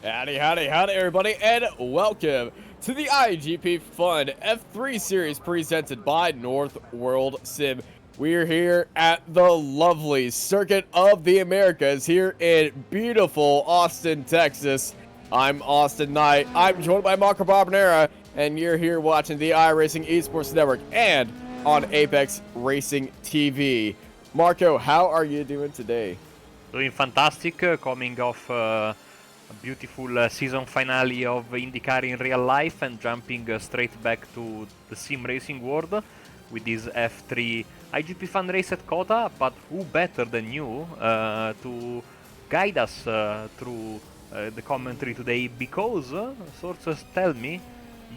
Howdy, howdy, howdy, everybody, and welcome to the iGPFun-F3 series presented by North World Sim. We're here at the lovely Circuit of the Americas here in beautiful Austin, Texas. I'm Austin Knight. I'm joined by Marco Barbanera, and you're here watching the iRacing Esports Network and on Apex Racing TV. Marco, how are you doing today? Doing fantastic, coming off a beautiful season finale of IndyCar in real life and jumping straight back to the sim racing world with this F3 iGP Fun race at COTA, but who better than you to guide us through the commentary today, because sources tell me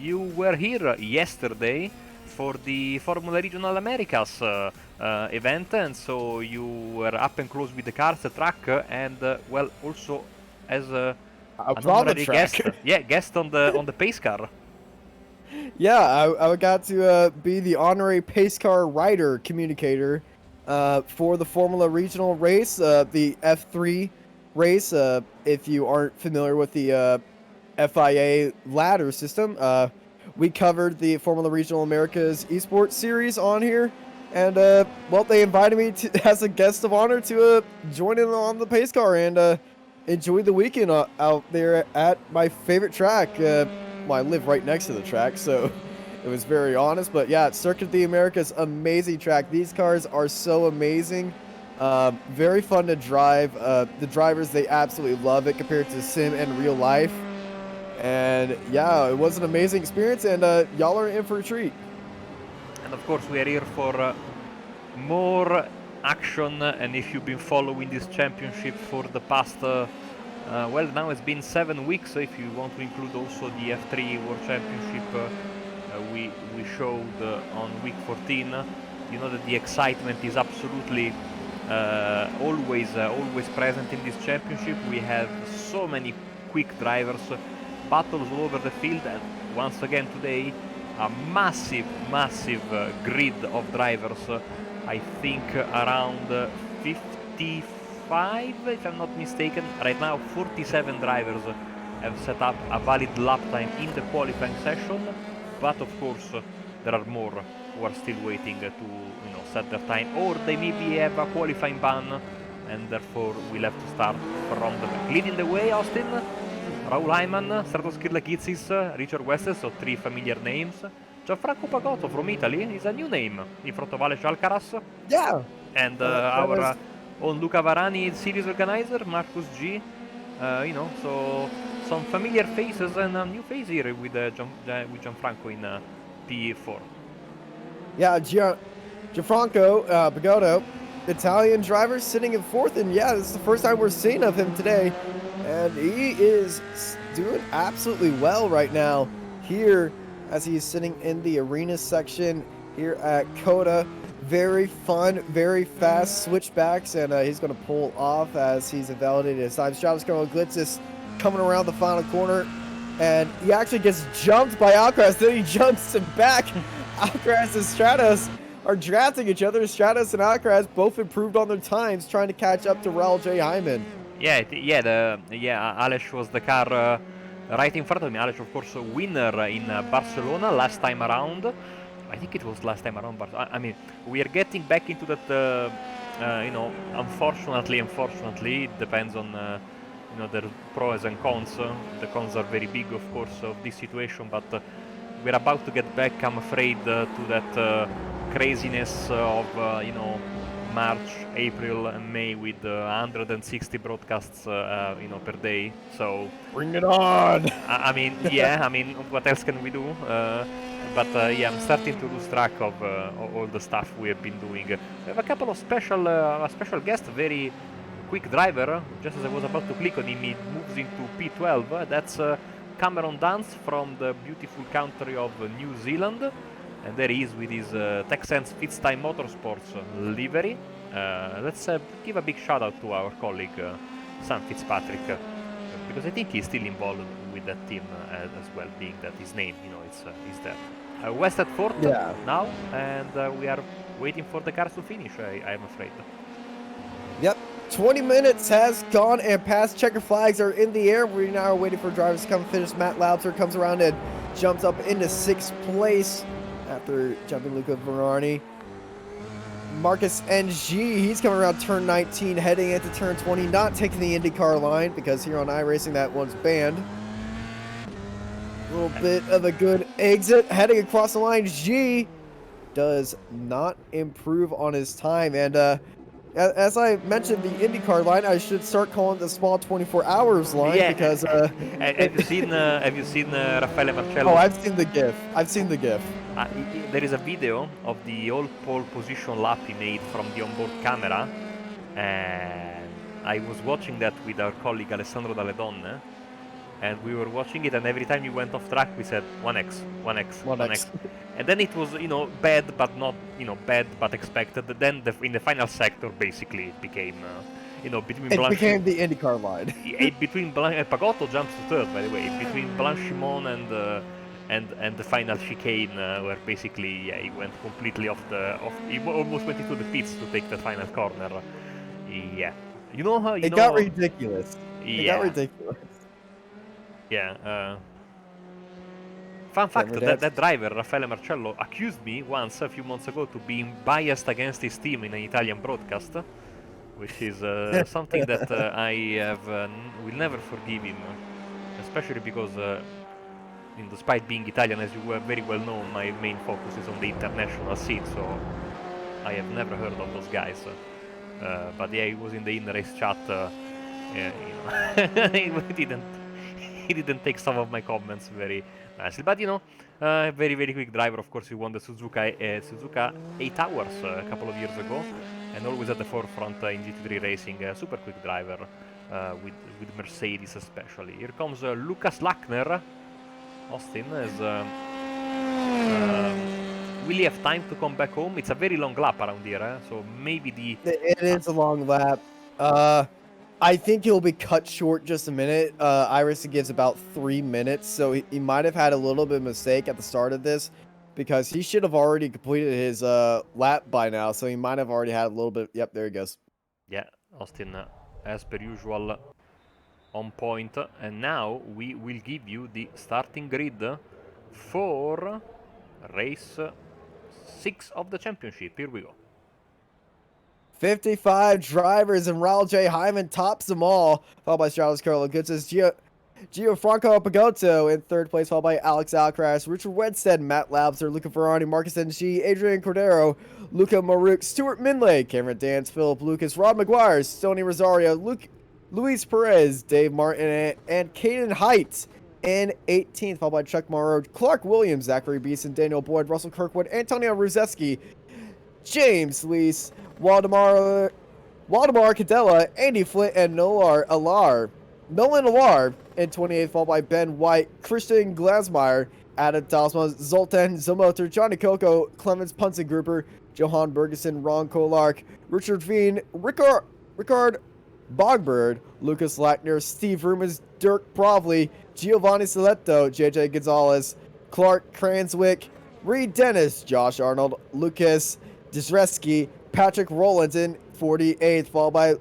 you were here yesterday for the Formula Regional Americas event, and so you were up and close with the cars, the track, and well, also as an honorary guest, guest on the pace car. Yeah, I got to be the honorary pace car rider communicator for the Formula Regional race, the F3 race. If you aren't familiar with the FIA ladder system, we covered the Formula Regional Americas Esports series on here, and well, they invited me as a guest of honor to join in on the pace car and enjoy the weekend out there at my favorite track. Well, I live right next to the track, so it was very honest. But yeah, Circuit of the Americas, amazing track. These cars are so amazing. Very fun to drive. The drivers, they absolutely love it compared to sim and real life. And yeah, it was an amazing experience, and y'all are in for a treat. And of course, we are here for more action. And if you've been following this championship for the past, well, now it's been 7 weeks. So if you want to include also the F3 World Championship, we showed on week 14. You know that the excitement is absolutely always present in this championship. We have so many quick drivers, battles all over the field, and once again today a massive grid of drivers. I think around 55, if I'm not mistaken. Right now 47 drivers have set up a valid lap time in the qualifying session, but of course there are more who are still waiting to set their time, or they maybe have a qualifying ban, and therefore we'll have to start from the back. Leading the way, Austin, Raul Hyman, Stratos Kirlakitsis, Richard Weston, so 3 familiar names. Gianfranco Pagotto from Italy is a new name in front of Aleix Alcaraz. Yeah. And our own Luca Varani series organizer, Marcus G. So some familiar faces and a new face here with Gianfranco in P4. Yeah, Gianfranco Pagotto, Italian driver, sitting in 4th, and yeah, this is the first time we're seeing of him today. And he is doing absolutely well right now here as he's sitting in the arena section here at COTA. Very fun, very fast switchbacks, and he's going to pull off as he's invalidated his time. Stratos Glitzis coming around the final corner, and he actually gets jumped by Alcaraz. Then he jumps him back. Alcaraz and Stratos are drafting each other. Stratos and Alcaraz both improved on their times, trying to catch up to Raul J. Hyman. Aleix was the car right in front of me. Aleix, of course, a winner in Barcelona last time around. I think it was last time around, but I mean, we are getting back into that. Unfortunately, it depends on the pros and cons. The cons are very big, of course, of this situation, but we're about to get back, I'm afraid, to that craziness of March, April, and May with 160 broadcasts, per day. So bring it on! I mean, what else can we do? But I'm starting to lose track of all the stuff we have been doing. We have a couple of special guests, very quick driver. Just as I was about to click on him, he moves into P12. That's Cameron Dance from the beautiful country of New Zealand. And there he is with his Texans Fitztime Motorsports livery. Let's give a big shout out to our colleague Sam Fitzpatrick, because I think he's still involved with that team as well, being that his name, is there. West at 4th now, and we are waiting for the cars to finish, I am afraid. Yep, 20 minutes has gone and past. Checker flags are in the air. We now are waiting for drivers to come finish. Matt Laubser comes around and jumps up into 6th place after jumping Luca Verarni. Marcus NG, he's coming around turn 19, heading into turn 20, not taking the IndyCar line because here on iRacing that one's banned. A little bit of a good exit, heading across the line. G does not improve on his time, and as I mentioned, the IndyCar line, I should start calling the small 24 hours line because. Have you seen Raffaele Marcello? Oh, I've seen the GIF. I've seen the GIF. There is a video of the all pole position lap he made from the onboard camera, and I was watching that with our colleague Alessandro Dalle Donne, and we were watching it, and every time he went off track, we said 1x, 1x, 1x. And then it was, bad, but not, bad, but expected. Then in the final sector, basically, it became, between It became the IndyCar line. between Pagotto jumps to third, by the way, between Blanchimon and the final chicane, where basically, he went completely he almost went into the pits to take the final corner. Yeah. It got ridiculous. It got ridiculous. Yeah. Fun fact, that driver, Raffaele Marcello, accused me once, a few months ago, to being biased against his team in an Italian broadcast, which is something that I will never forgive him, especially because, despite being Italian, as you were very well known, my main focus is on the international scene, so I have never heard of those guys. But yeah, he was in the in-race chat, he didn't take some of my comments very nicely, but very, very quick driver. Of course, he won the Suzuka 8 Hours a couple of years ago, and always at the forefront in GT3 racing. Super quick driver with Mercedes especially. Here comes Lucas Lackner. Austin will he have time to come back home? It's a very long lap around here, so maybe It is a long lap. I think he'll be cut short just a minute. iRacing gives about 3 minutes, so he might have had a little bit of mistake at the start of this because he should have already completed his lap by now, so he might have already had a little bit. Yep, there he goes. Yeah, Austin, as per usual, on point. And now we will give you the starting grid for race 6 of the championship. Here we go. 55 drivers, and Raul J. Hyman tops them all, followed by Strauss Carlo Gutses, Gianfranco Pagotto in 3rd place, followed by Alex Alcaraz, Richard Wedstead, Matt Laubser, Luca Verarni, Marcus NG, Adrian Cordero, Luca Maruk, Stuart Minley, Cameron Dance, Philip Lucas, Rod McGuire, Stoney Rosario, Luis Perez, Dave Martin, and Caden Height in 18th, followed by Chuck Morrow, Clark Williams, Zachary Beeson, Daniel Boyd, Russell Kirkwood, Antonio Ruzeski, James Lees, Waldemar Cadella, Andy Flint, and Nolan Alar in 28th, followed by Ben White, Christian Glasmeyer, Adam Talsma, Zoltan Zomoter, Johnny Coco, Clemens Punzengruber, Johan Bergeson, Ron Kolark, Richard Veen, Ricard Bogbird, Lucas Lackner, Steve Rumans, Dirk Provley, Giovanni Saletto, JJ Gonzalez, Clark Cranswick, Reed Dennis, Josh Arnold, Lucas Disreski, Patrick Rowlands in 48th, followed by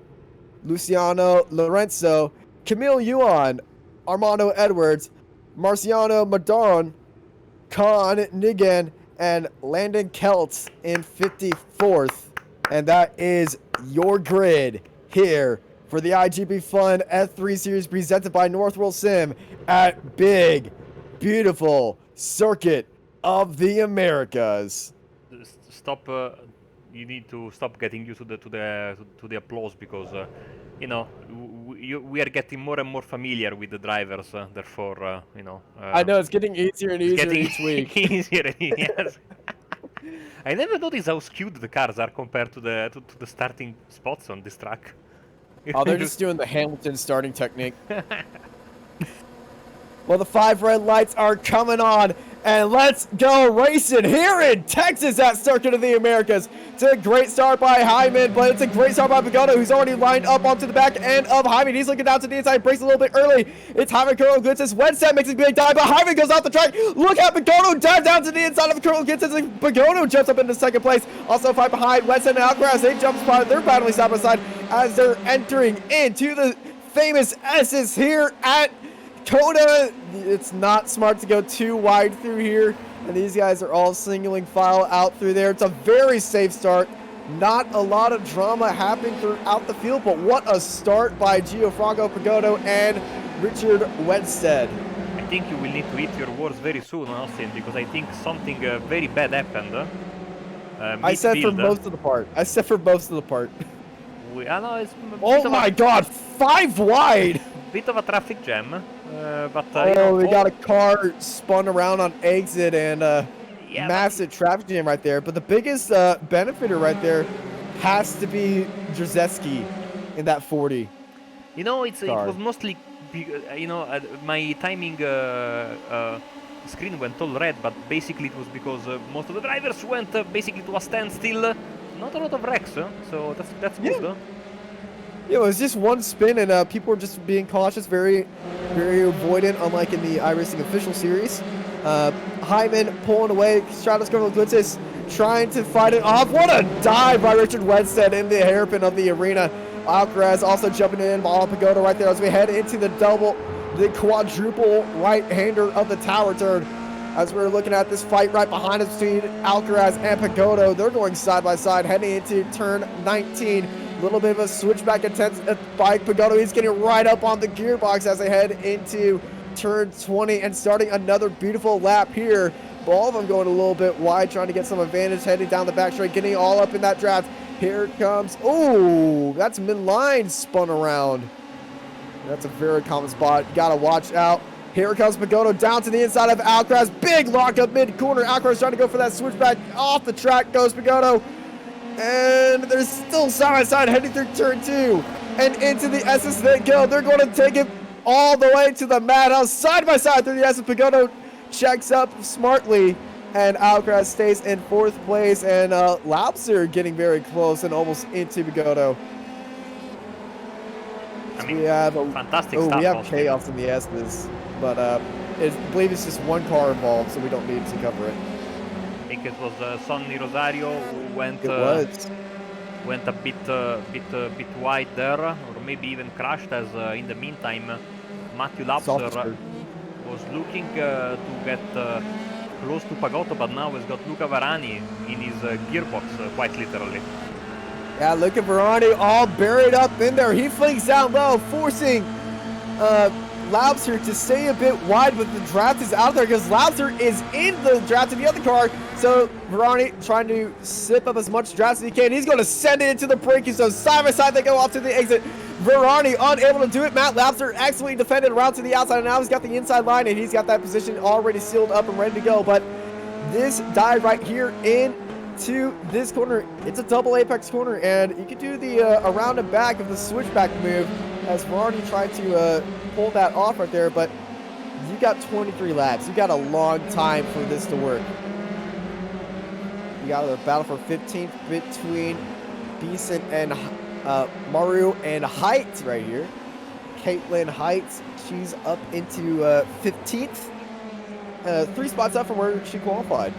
Luciano Lorenzo, Camille Yuan, Armando Edwards, Marciano Madon, Con Nigan, and Landon Keltz in 54th. And that is your grid here for the iGPFun-F3 series presented by Northworld Sim at Big, Beautiful Circuit of the Americas. Stop. You need to stop getting used to the applause because we are getting more and more familiar with the drivers. Therefore, I know it's getting easier and easier each week. Easier, yes. I never noticed how skewed the cars are compared to the starting spots on this track. Oh, they're just doing the Hamilton starting technique. Well, the 5 red lights are coming on, And let's go racing here in Texas at Circuit of the Americas. It's a great start by Hyman, but it's a great start by Pagoda, who's already lined up onto the back end of Hyman. He's looking down to the inside, breaks a little bit early. It's Hyman, Curl gets his Wedset, makes a big dive, but Hyman goes off the track. Look at Pagoda dive down to the inside of Curl gets his. Pagoda jumps up into second place. Also fight behind Wedset and Alcaraz. They jump spot. They're battling side by side as they're entering into the famous S's here at COTA. It's not smart to go too wide through here, and these guys are all singling file out through there. It's a very safe start. Not a lot of drama happening throughout the field, but what a start by Gianfranco Pagoda and Richard Wedstead. I think you will need to eat your words very soon, Austin, because I think something very bad happened. I said for most of the part. Oh my God, 5 wide! Bit of a traffic jam. But we got a car spun around on exit and massive traffic jam right there. But the biggest benefiter right there has to be Drzeski in that 40. You know, it was mostly, my timing screen went all red, but basically it was because most of the drivers went basically to a standstill. Not a lot of wrecks, so that's good. Yeah, it was just one spin, and people were just being cautious, very, very avoidant, unlike in the iRacing official series. Hyman pulling away, Stratos Colonel Glitzis trying to fight it off. What a dive by Richard Wedstead in the hairpin of the arena. Alcaraz also jumping in, ball Pagoda right there as we head into the quadruple right-hander of the tower turn. As we're looking at this fight right behind us between Alcaraz and Pagoda, they're going side by side, heading into turn 19. A little bit of a switchback attempt by Pagoda. He's getting right up on the gearbox as they head into turn 20 and starting another beautiful lap here. But all of them going a little bit wide, trying to get some advantage, heading down the back straight, getting all up in that draft. Here it comes. Oh, that's midline spun around. That's a very common spot. Got to watch out. Here comes Pagoda down to the inside of Alcaraz. Big lockup mid-corner. Alcaraz trying to go for that switchback. Off the track goes Pagoda. And they're still side by side heading through turn 2. And into the SS they go. They're going to take it all the way to the madhouse. Side by side through the SS. Pagoda checks up smartly. And Alcaraz stays in 4th place. And Laubser getting very close and almost into Pagoda. I mean, we have a fantastic start. We have chaos in the S's. But I believe it's just one car involved, so we don't need to cover it. I think it was Sonny Rosario who went a bit wide there, or maybe even crashed. As in the meantime, Matthew Laubser was looking to get close to Pagoda, but now he's got Luca Varani in his gearbox, quite literally. Yeah, look at Varani all buried up in there. He flings down low, forcing Laubser to stay a bit wide, but the draft is out there because Laubser is in the draft of the other car. So Varani trying to sip up as much draft as he can. He's going to send it into the braking zone. Side by side, they go off to the exit. Varani unable to do it. Matt Laubser excellently defended around to the outside, and now he's got the inside line, and he's got that position already sealed up and ready to go. But this dive right here into this corner, it's a double apex corner, and you can do the around and back of the switchback move as Varani tried to pull that off right there, but you got 23 laps. You got a long time for this to work. You got a battle for 15th between Beeson and Maru and Heights right here. Caitlin Heights, she's up into 15th. 3 spots up from where she qualified.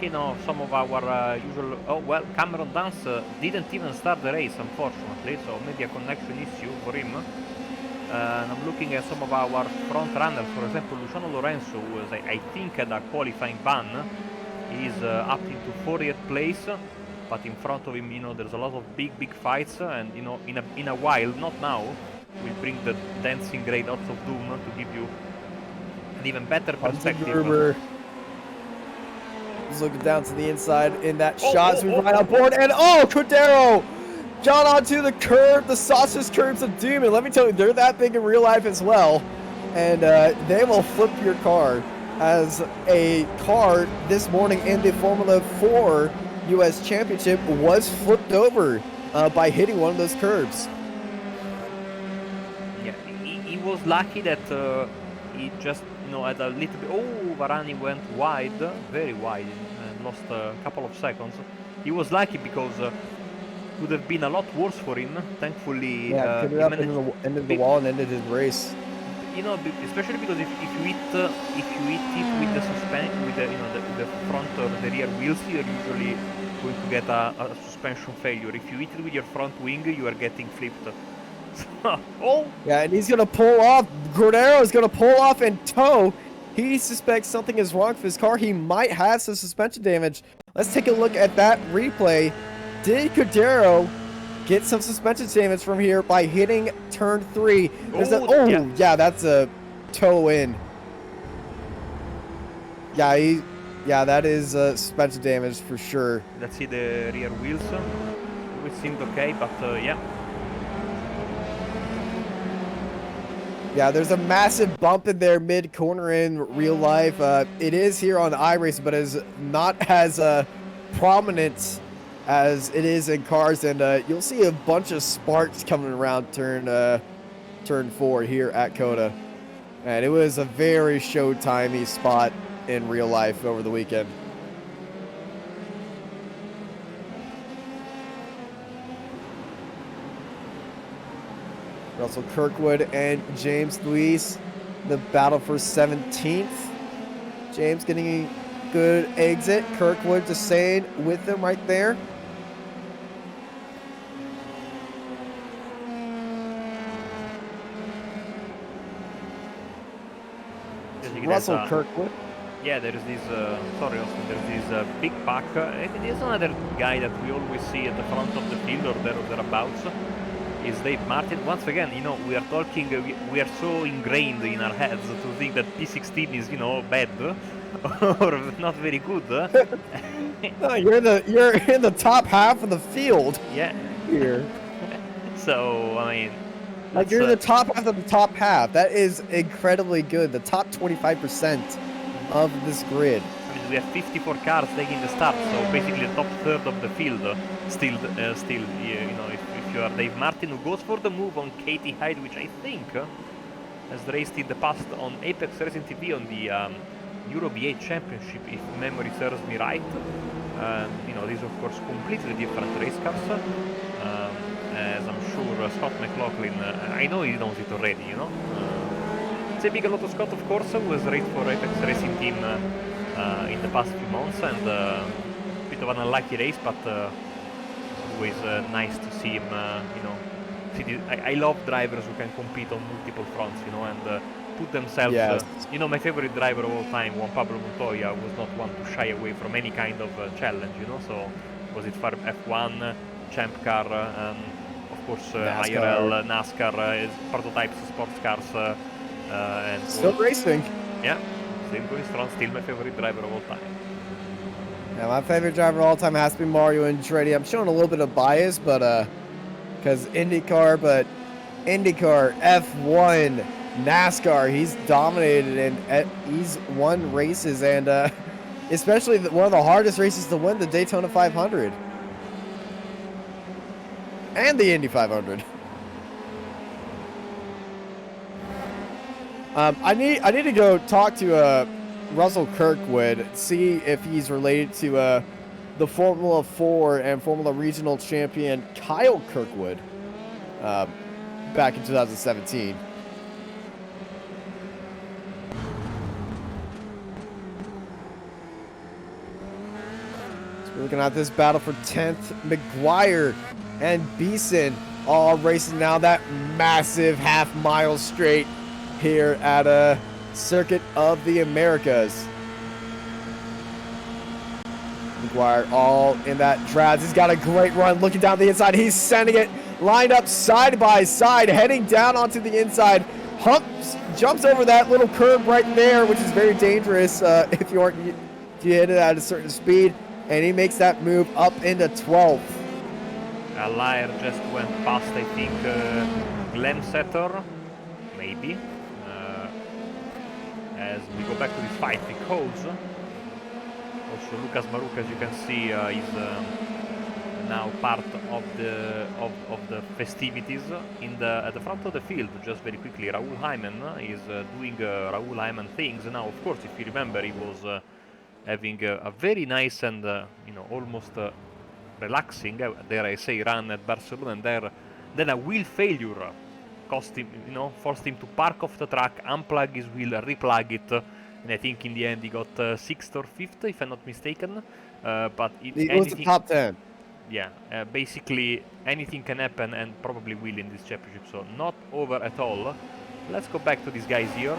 You know, some of our usual... Oh, well, Cameron Dance didn't even start the race, unfortunately, so maybe a connection issue for him. And I'm looking at some of our front runners, for example, Luciano Lorenzo, who was, I think, had a qualifying ban. He's up into 40th place, but in front of him, you know, there's a lot of big fights, and, you know, in a while, not now, we'll bring the dancing grade Odds of Doom to give you an even better perspective. Just looking down to the inside in that shot as we ride on board, and Cordero got onto the curb, the sausage curbs of doom, and let me tell you, they're that big in real life as well, and they will flip your car. As a car this morning in the Formula 4 U.S. Championship was flipped over by hitting one of those curbs. Yeah, he was lucky that he just you know, had a little bit. Oh, Varane went wide, very wide, and lost a couple of seconds. He was lucky because it would have been a lot worse for him. Thankfully, Yeah, could he have up managed. into the wall and ended his race. You know, especially because if you hit it with the with the, you know, the front or the rear wheels, you're usually going to get a suspension failure. If you hit it with your front wing, you are getting flipped. Oh! Yeah, and he's gonna pull off. Gordero is gonna pull off and tow. He suspects something is wrong with his car. He might have some suspension damage. Let's take a look at that replay. Did Gordero get some suspension damage from here by hitting turn 3? Yeah, that's a toe in. Yeah, that is suspension damage for sure. Let's see the rear wheels. It seemed okay, but yeah. Yeah, there's a massive bump in there mid-corner in real life. It is here on iRacing, but is not as prominent as it is in cars. And you'll see a bunch of sparks coming around turn 4 here at COTA. And it was a very showtimey spot in real life over the weekend. Russell Kirkwood and James Luis, the battle for 17th. James getting a good exit. Kirkwood just staying with him right there. Russell Kirkwood. Yeah, there is this, sorry Austin, there's this big pack. It is another guy that we always see at the front of the field or thereabouts. Is Dave Martin. Once again, you know, we are talking, we are so ingrained in our heads to think that P16 is, you know, bad or not very good. No, you're in the top half of the field. Yeah. Here. So I mean, like you're in the top half of the top half. That is incredibly good. The top 25% of this grid. I mean, we have 54 cars taking the start, so basically the top third of the field. Still, you know, if you are Dave Martin, who goes for the move on Katie Hyde, which I think has raced in the past on Apex Racing TV on the Euro V8 Championship, if memory serves me right. You know, these of course completely different race cars. As I'm sure Scott McLaughlin, I know he knows it already, you know. Say big hello to Scott, of course, who has raced for Apex Racing Team in the past few months, and a bit of an unlucky race, but always nice to see him, you know. I love drivers who can compete on multiple fronts, you know, and put themselves, you know, my favorite driver of all time, Juan Pablo Montoya, was not one to shy away from any kind of challenge, you know, so was it for F1, Champ Car, of course IRL, NASCAR, prototypes, sports cars, and still racing. Yeah, still going strong, still my favorite driver of all time. Yeah, my favorite driver of all time has to be Mario Andretti. I'm showing a little bit of bias, but because IndyCar, but IndyCar, F1, NASCAR, he's dominated and he's won races, and especially one of the hardest races to win, the Daytona 500 and the Indy 500. I need to go talk to Russell Kirkwood, see if he's related to the Formula 4 and Formula Regional champion Kyle Kirkwood back in 2017. So we're looking at this battle for 10th. McGuire and Beeson all racing now that massive half-mile straight here at a Circuit of the Americas. McGuire all in that Draz. He's got a great run looking down the inside. He's sending it lined up side by side, heading down onto the inside. Jumps over that little curb right there, which is very dangerous if you hit it at a certain speed. And he makes that move up into 12th. Allaire just went past, I think, Glensetter, maybe. As we go back to this fight, because also Lucas Maruk, as you can see, is now part of the festivities at the front of the field. Just very quickly, Raoul Hyman is doing Raoul Hyman things now. Of course, if you remember, he was having a very nice and almost relaxing, dare I say, run at Barcelona, and then a wheel failure cost him, forced him to park off the track, unplug his wheel, replug it, and I think in the end he got 6th or 5th, if I'm not mistaken. But it was the top 10. Yeah, basically anything can happen, and probably will in this championship, so not over at all. Let's go back to these guys here.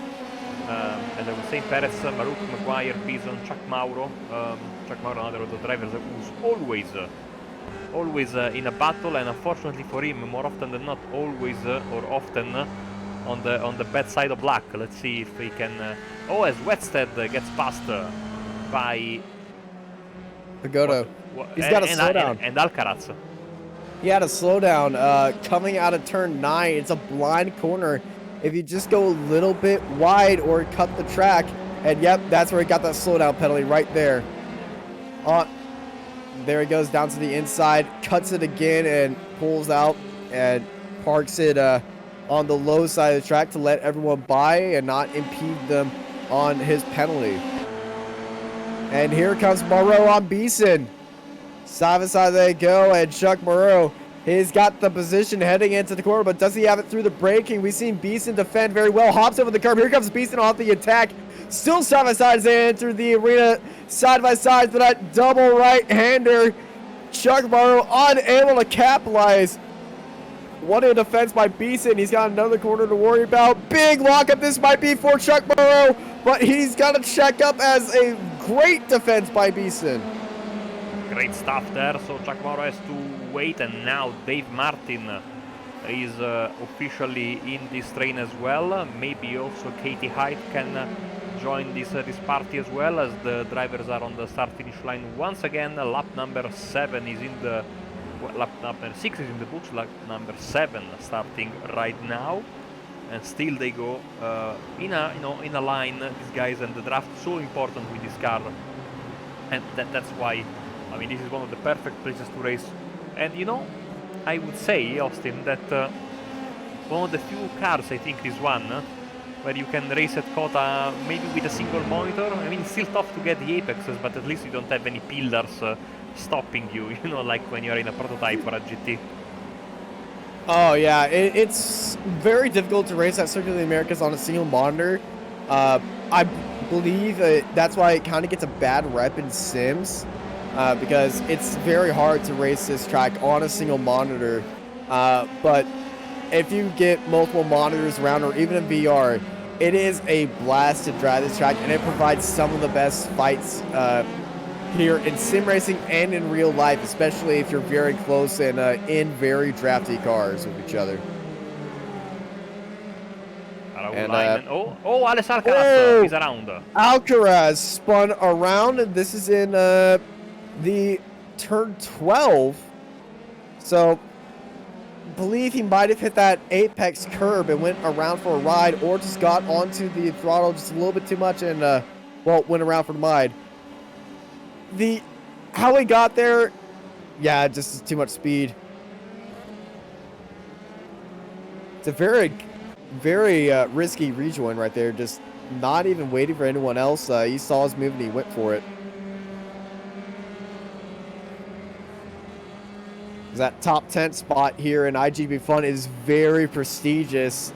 As I was saying, Perez, Maruk, Maguire, Bison, Chuck Mauro. Chuck Mauro, another of the drivers who's always in a battle, and unfortunately for him, more often than not, always or often on the bad side of luck. Let's see if he can. As Wetstead gets passed by Pagoda. He's got a slowdown. And Alcaraz. He had a slowdown coming out of turn 9. It's a blind corner. If you just go a little bit wide or cut the track, and yep, that's where he got that slowdown penalty right there. There he goes down to the inside, cuts it again, and pulls out and parks it on the low side of the track to let everyone by and not impede them on his penalty. And here comes Moreau on Beeson. Side by side they go, and Chuck Moreau, he's got the position heading into the corner, but does he have it through the braking? We've seen Beeson defend very well, hops over the curb. Here comes Beeson off the attack. Still side by side as they enter the arena. Side by side for that double right-hander. Chuck Moreau unable to capitalize. What a defense by Beeson. He's got another corner to worry about. Big lockup this might be for Chuck Moreau, but he's got to check up as a great defense by Beeson. Great stuff there. So Chuck Moreau has to wait, and now Dave Martin is officially in this train as well. Maybe also Katie Hyde can join this party as well, as the drivers are on the start-finish line once again. Lap number 7 is in the lap number 6 is in the books. Lap number 7 starting right now, and still they go in a line, these guys, and the draft so important with this car, and that's why. I mean, this is one of the perfect places to race. And I would say, Austin, that one of the few cars, I think, this one, where you can race at COTA maybe with a single monitor. I mean, it's still tough to get the apexes, but at least you don't have any pillars stopping you, like when you're in a prototype or a GT. Oh, yeah, it's very difficult to race at Circuit of the Americas on a single monitor. I believe that's why it kind of gets a bad rep in sims. Because it's very hard to race this track on a single monitor. But if you get multiple monitors around, or even in VR, it is a blast to drive this track, and it provides some of the best fights here in sim racing and in real life, especially if you're very close and in very drafty cars with each other. And, Alex Alcaraz is around. Alcaraz spun around, and this is in the turn 12, so believe he might have hit that apex curb and went around for a ride, or just got onto the throttle just a little bit too much and went around for the ride. How he got there, yeah, just too much speed. It's a very risky rejoin right there, just not even waiting for anyone else. He saw his move and he went for it. That top 10 spot here in iGPFun is very prestigious.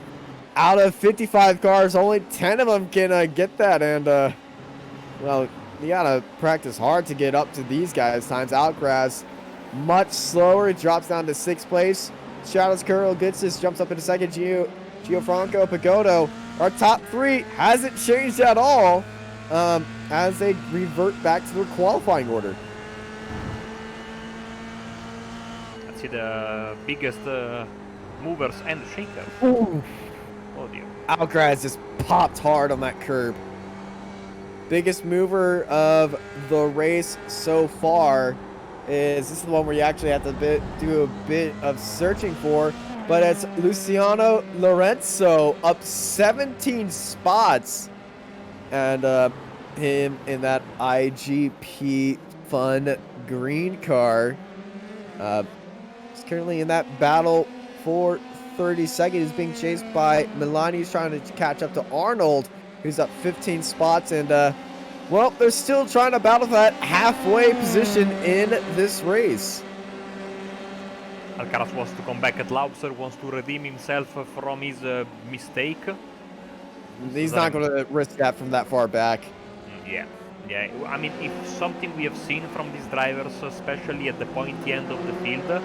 Out of 55 cars, only 10 of them can get that, and well, you gotta practice hard to get up to these guys' times. Alcaraz much slower. He drops down to 6th place. Shadows Curl gets this, jumps up into 2nd. Gianfranco Pagodo. Our top 3 hasn't changed at all as they revert back to their qualifying order. The biggest movers and shakers. Ooh. Oh dear. Alcaraz just popped hard on that curb. Biggest mover of the race so far is, this is the one where you actually have to do a bit of searching for, but it's Luciano Lorenzo, up 17 spots, and him in that iGPFun green car. He's currently in that battle for 32nd. He's being chased by Milani. He's trying to catch up to Arnold, who's up 15 spots. And, well, they're still trying to battle for that halfway position in this race. Alcaraz wants to come back at Laubser, wants to redeem himself from his mistake. He's not going to risk that from that far back. Yeah. I mean, if something we have seen from these drivers, especially at the pointy end of the field,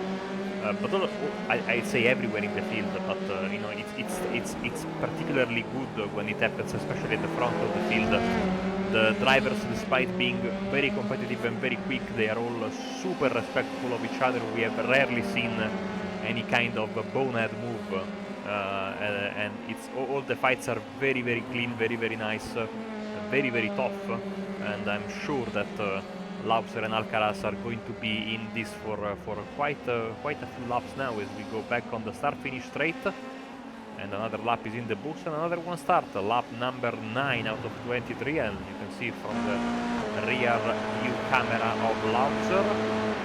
but I'd say everywhere in the field, but you know, it's particularly good when it happens, especially at the front of the field. The drivers, despite being very competitive and very quick, they are all super respectful of each other. We have rarely seen any kind of bonehead move, and it's all the fights are very clean, very nice, very tough, and I'm sure that Laubser and Alcaraz are going to be in this for quite a few laps now as we go back on the start-finish straight. And another lap is in the books and another one start, lap number 9 out of 23, and you can see from the rear view camera of Laubser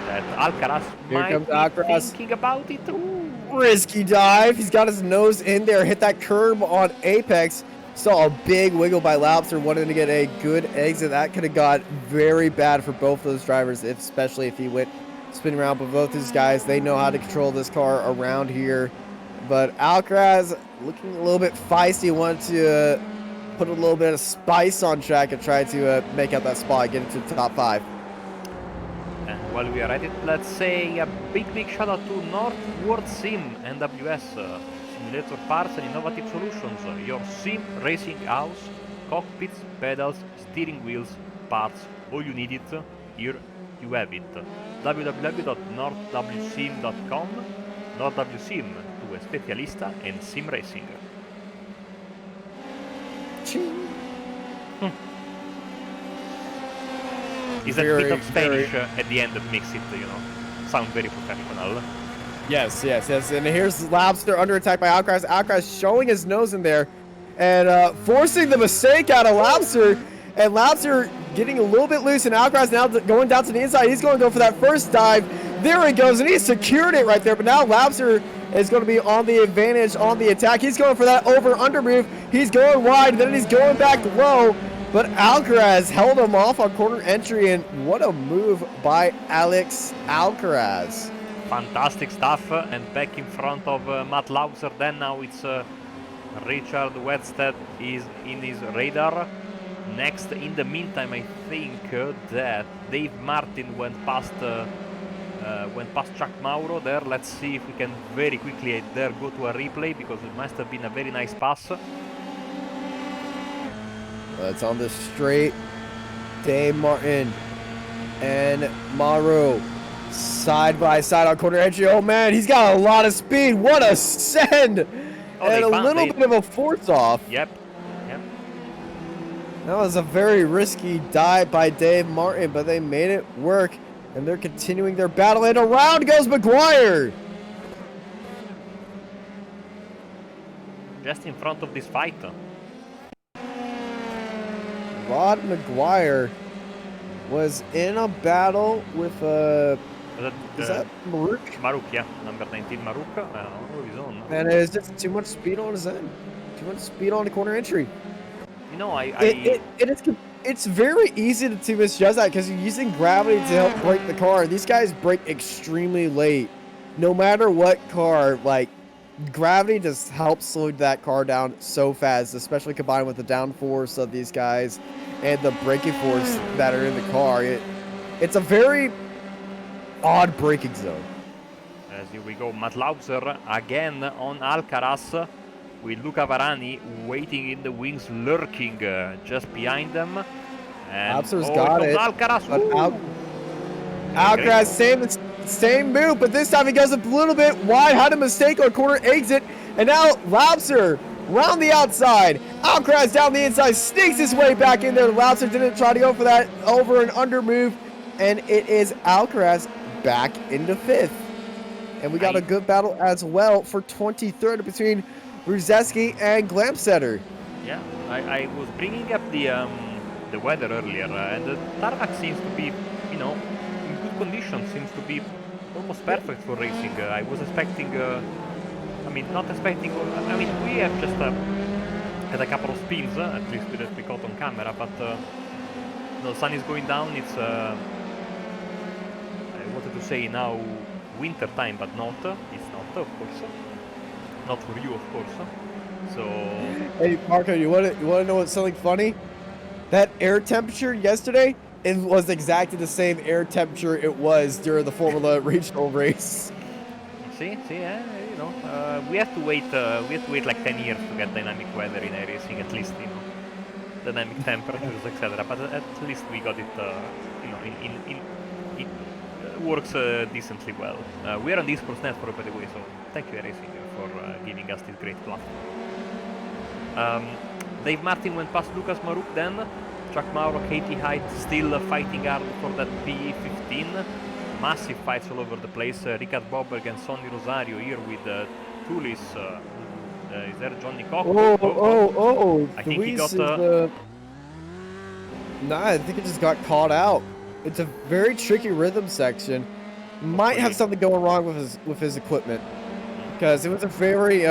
that Alcaraz might be thinking about it. Ooh. Risky dive. He's got his nose in there, hit that curb on Apex. Saw a big wiggle by Laubser, wanted to get a good exit. That could have got very bad for both those drivers, especially if he went spinning around. But both these guys, they know how to control this car around here. But Alcaraz looking a little bit feisty, wanted to put a little bit of spice on track and try to make out that spot, get into the top 5. And while we are at it, let's say a big shout out to Northward Sim NWS. Simulator parts and innovative solutions. Your sim racing house, cockpits, pedals, steering wheels, parts, all you need it, here you have it. www.northwsim.com. NorthWSim, tu especialista en sim racing. Is that bit of Spanish at the end that makes it, you know, sound very professional? Yes. And here's Laubser under attack by Alcaraz. Alcaraz showing his nose in there and forcing the mistake out of Laubser. And Laubser getting a little bit loose, and Alcaraz now going down to the inside. He's going to go for that first dive. There he goes, and he secured it right there. But now Laubser is going to be on the advantage on the attack. He's going for that over-under move. He's going wide, then he's going back low. But Alcaraz held him off on corner entry, and what a move by Alex Alcaraz. Fantastic stuff, and back in front of Matt Laubser. Then now it's Richard Wedstedt is in his radar. Next, in the meantime, I think that Dave Martin went past Chuck Mauro there. Let's see if we can very quickly there go to a replay, because it must have been a very nice pass. It's on the straight. Dave Martin and Mauro side by side on corner entry. Oh man, he's got a lot of speed. What a send! And a little bit of a force off. Yep. That was a very risky dive by Dave Martin, but they made it work, and they're continuing their battle. And around goes McGuire. Just in front of this fight. Rod McGuire was in a battle with is that Maruk? Maruk, yeah, number 19 Maruk. I don't know his own. And it's just too much speed on his end. Too much speed on the corner entry. You know, it's very easy to misjudge that, because you're using gravity to help brake the car. These guys brake extremely late. No matter what car, like, gravity just helps slow that car down so fast, especially combined with the downforce of these guys and the braking force that are in the car. It's a very odd braking zone. As here we go, Matt Laubser again on Alcaraz, with Luca Varani waiting in the wings, lurking just behind them. And Laubser's got it. Alcaraz. But Alcaraz, same move, but this time he goes a little bit wide, had a mistake on corner exit, and now Laubser around the outside. Alcaraz down the inside, sneaks his way back in there. Laubser didn't try to go for that over and under move, and it is Alcaraz back into 5th. And we got a good battle as well for 23rd between Ruzeski and Glamsetter. Yeah, I was bringing up the weather earlier, and the tarmac seems to be, you know, in good condition. Seems to be almost perfect for racing. I was expecting, I mean, not expecting. I mean, we have just had a couple of spins, at least that we caught on camera. But the sun is going down. It's I wanted to say now winter time, but not. It's not, of course. Not for you, of course. So. Hey Marco, you want to know what's something funny? That air temperature yesterday, it was exactly the same air temperature it was during the Formula regional race. See, you know, we have to wait. We have to wait like 10 years to get dynamic weather in iRacing, at least, you know, dynamic temperatures, etc. But at least we got it. You know, it works decently well. We are on the Esports network, by the way, so thank you, iRacing, for giving us this great platform. Dave Martin went past Lucas Maruk then. Chuck Mauro, Katie Hyde still fighting hard for that P15. Massive fights all over the place. Ricard Boberg and Sonny Rosario here with Tulis. Is there Johnny Cock? Oh! I think he got. Nah, I think it just got caught out. It's a very tricky rhythm section. Might have something going wrong with his equipment, because it was a very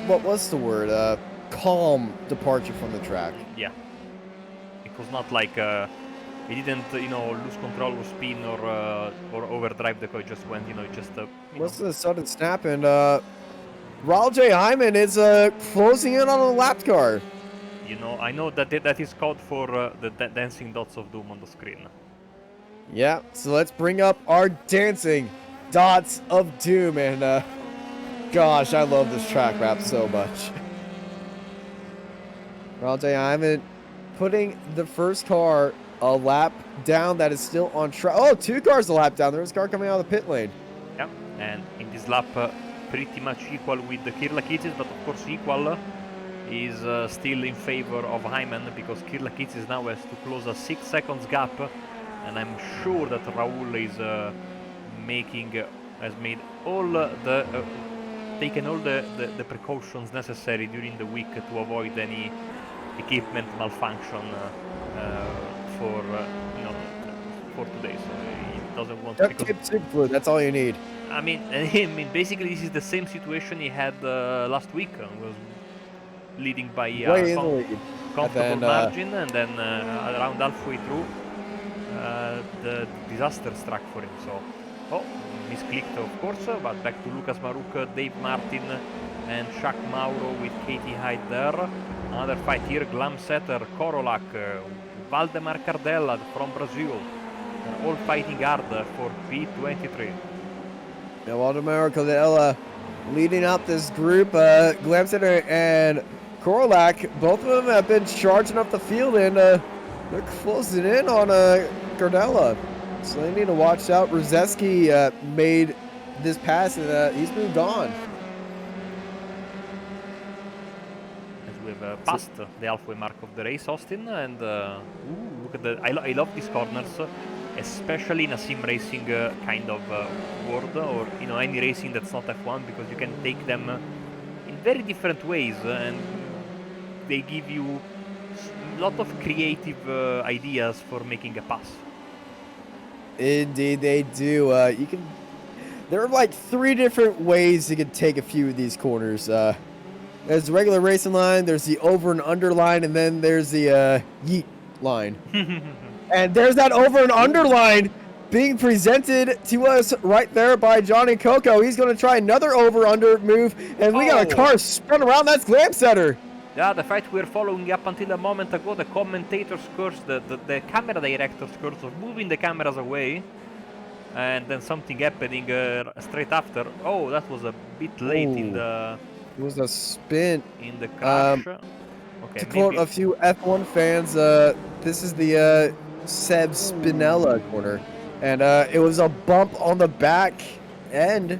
what was the word? Calm departure from the track. Yeah, it was not like he didn't, you know, lose control or spin or overdrive the car. It just went, you know, just. What's the sudden snap? And Raul J. Hyman is closing in on a lap car. You know, I know that that is code for the dancing dots of doom on the screen. Yeah, so let's bring up our dancing dots of doom, and gosh, I love this track wrap so much. Raul J. Hyman putting the first car a lap down that is still on track. Oh, 2 cars a lap down. There's a car coming out of the pit lane. Yeah, and in this lap, pretty much equal with the Kirlakidis, but of course equal is still in favor of Hyman, because Kirlakidis now has to close a 6 seconds gap, and I'm sure that Raul is has made all the taken all the precautions necessary during the week to avoid any equipment malfunction for you know, for today. So he doesn't want to. Super fluid, that's all you need. I mean, basically this is the same situation he had last week. Was leading by a comfortable margin, and then around halfway through the disaster struck for him. So, misclicked of course, but back to Lucas Maruk, Dave Martin and Chuck Mauro with Katie Hyde there. Another fight here, Glamsetter, Korolak, Valdemar Cardella from Brazil. They're all fighting hard for P23. Yeah, Valdemar Cardella leading out this group. Glamsetter and Korolak, both of them have been charging up the field, and they're closing in on Cardella. So they need to watch out. Ruzeski made this pass, and he's moved on. As we've passed the halfway mark of the race, Austin, and look at the. I love these corners, especially in a sim racing kind of world, or you know, any racing that's not F1, because you can take them in very different ways, and they give you a lot of creative ideas for making a pass. Indeed, they do. You can. There are like 3 different ways you can take a few of these corners. There's the regular racing line, there's the over and under line, and then there's the yeet line. And there's that over and under line being presented to us right there by Johnny Coco. He's going to try another over under move, and we got a car spun around. That's Glamsetter. Yeah, the fight we're following up until a moment ago, the commentators curse, the camera directors curse of moving the cameras away, and then something happening straight after. Oh, that was a bit late in the. It was a spin in the crash. Okay, to quote a few F1 fans, this is the Seb Spinella corner, and it was a bump on the back end,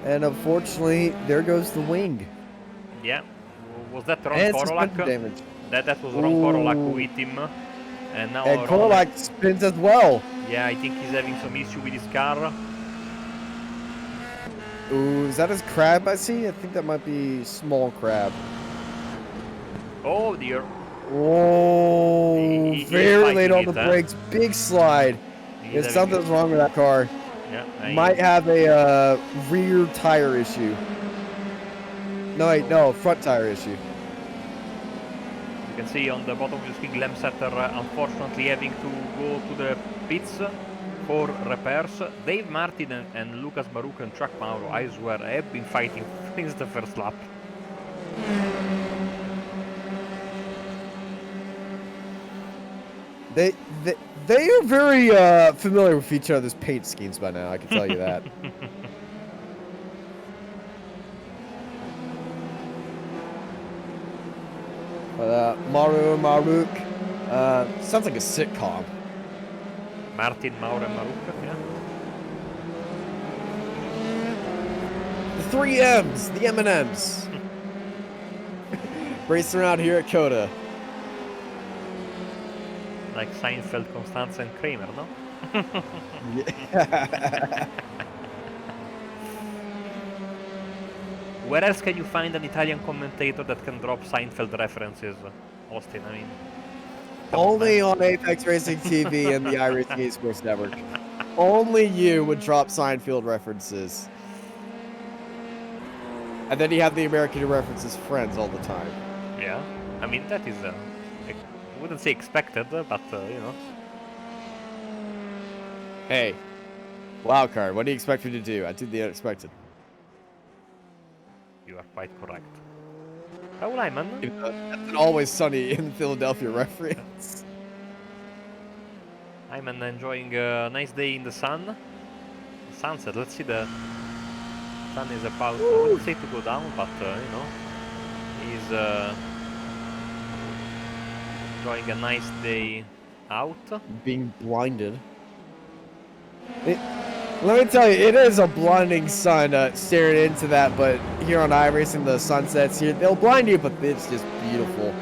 and unfortunately, there goes the wing. Yeah. Was that Ron Korolak? That was Ron Korolak who hit him. And now Korolak spins as well. Yeah, I think he's having some issue with his car. Ooh, is that his crab I see? I think that might be small crab. Oh dear. Oh, very late on the brakes. Big slide. If something's wrong with that car, yeah, might have a rear tire issue. No, wait, no, front tire issue. You can see on the bottom of the screen, Lemsetter unfortunately having to go to the pits for repairs. Dave Martin and Lucas Baruch and Chuck Mauro, I swear, have been fighting since the first lap. They are very familiar with each other's paint schemes by now, I can tell you that. But Mauro Maruk sounds like a sitcom. Martin, Mauro, and Maruk, yeah. The 3 M's, the M&M's. Racing around here at COTA. Like Seinfeld, Constanza, and Kramer, no? Yeah. Where else can you find an Italian commentator that can drop Seinfeld references, Austin? I mean, Only on Apex Racing TV and the iRacing Esports Network. Only you would drop Seinfeld references. And then you have the American who references Friends all the time. Yeah, I mean, that is, I wouldn't say expected, but, you know. Hey, wildcard, what do you expect me to do? I did the unexpected. You are quite correct. Raul Hyman? That's an Always Sunny in Philadelphia reference. Hyman enjoying a nice day in the sun. The sunset, let's see, the sun is about, I wouldn't say to go down, but, you know, he's enjoying a nice day out. Being blinded. Let me tell you, it is a blinding sun staring into that, but here on iRacing, the sunsets here, they'll blind you, but it's just beautiful.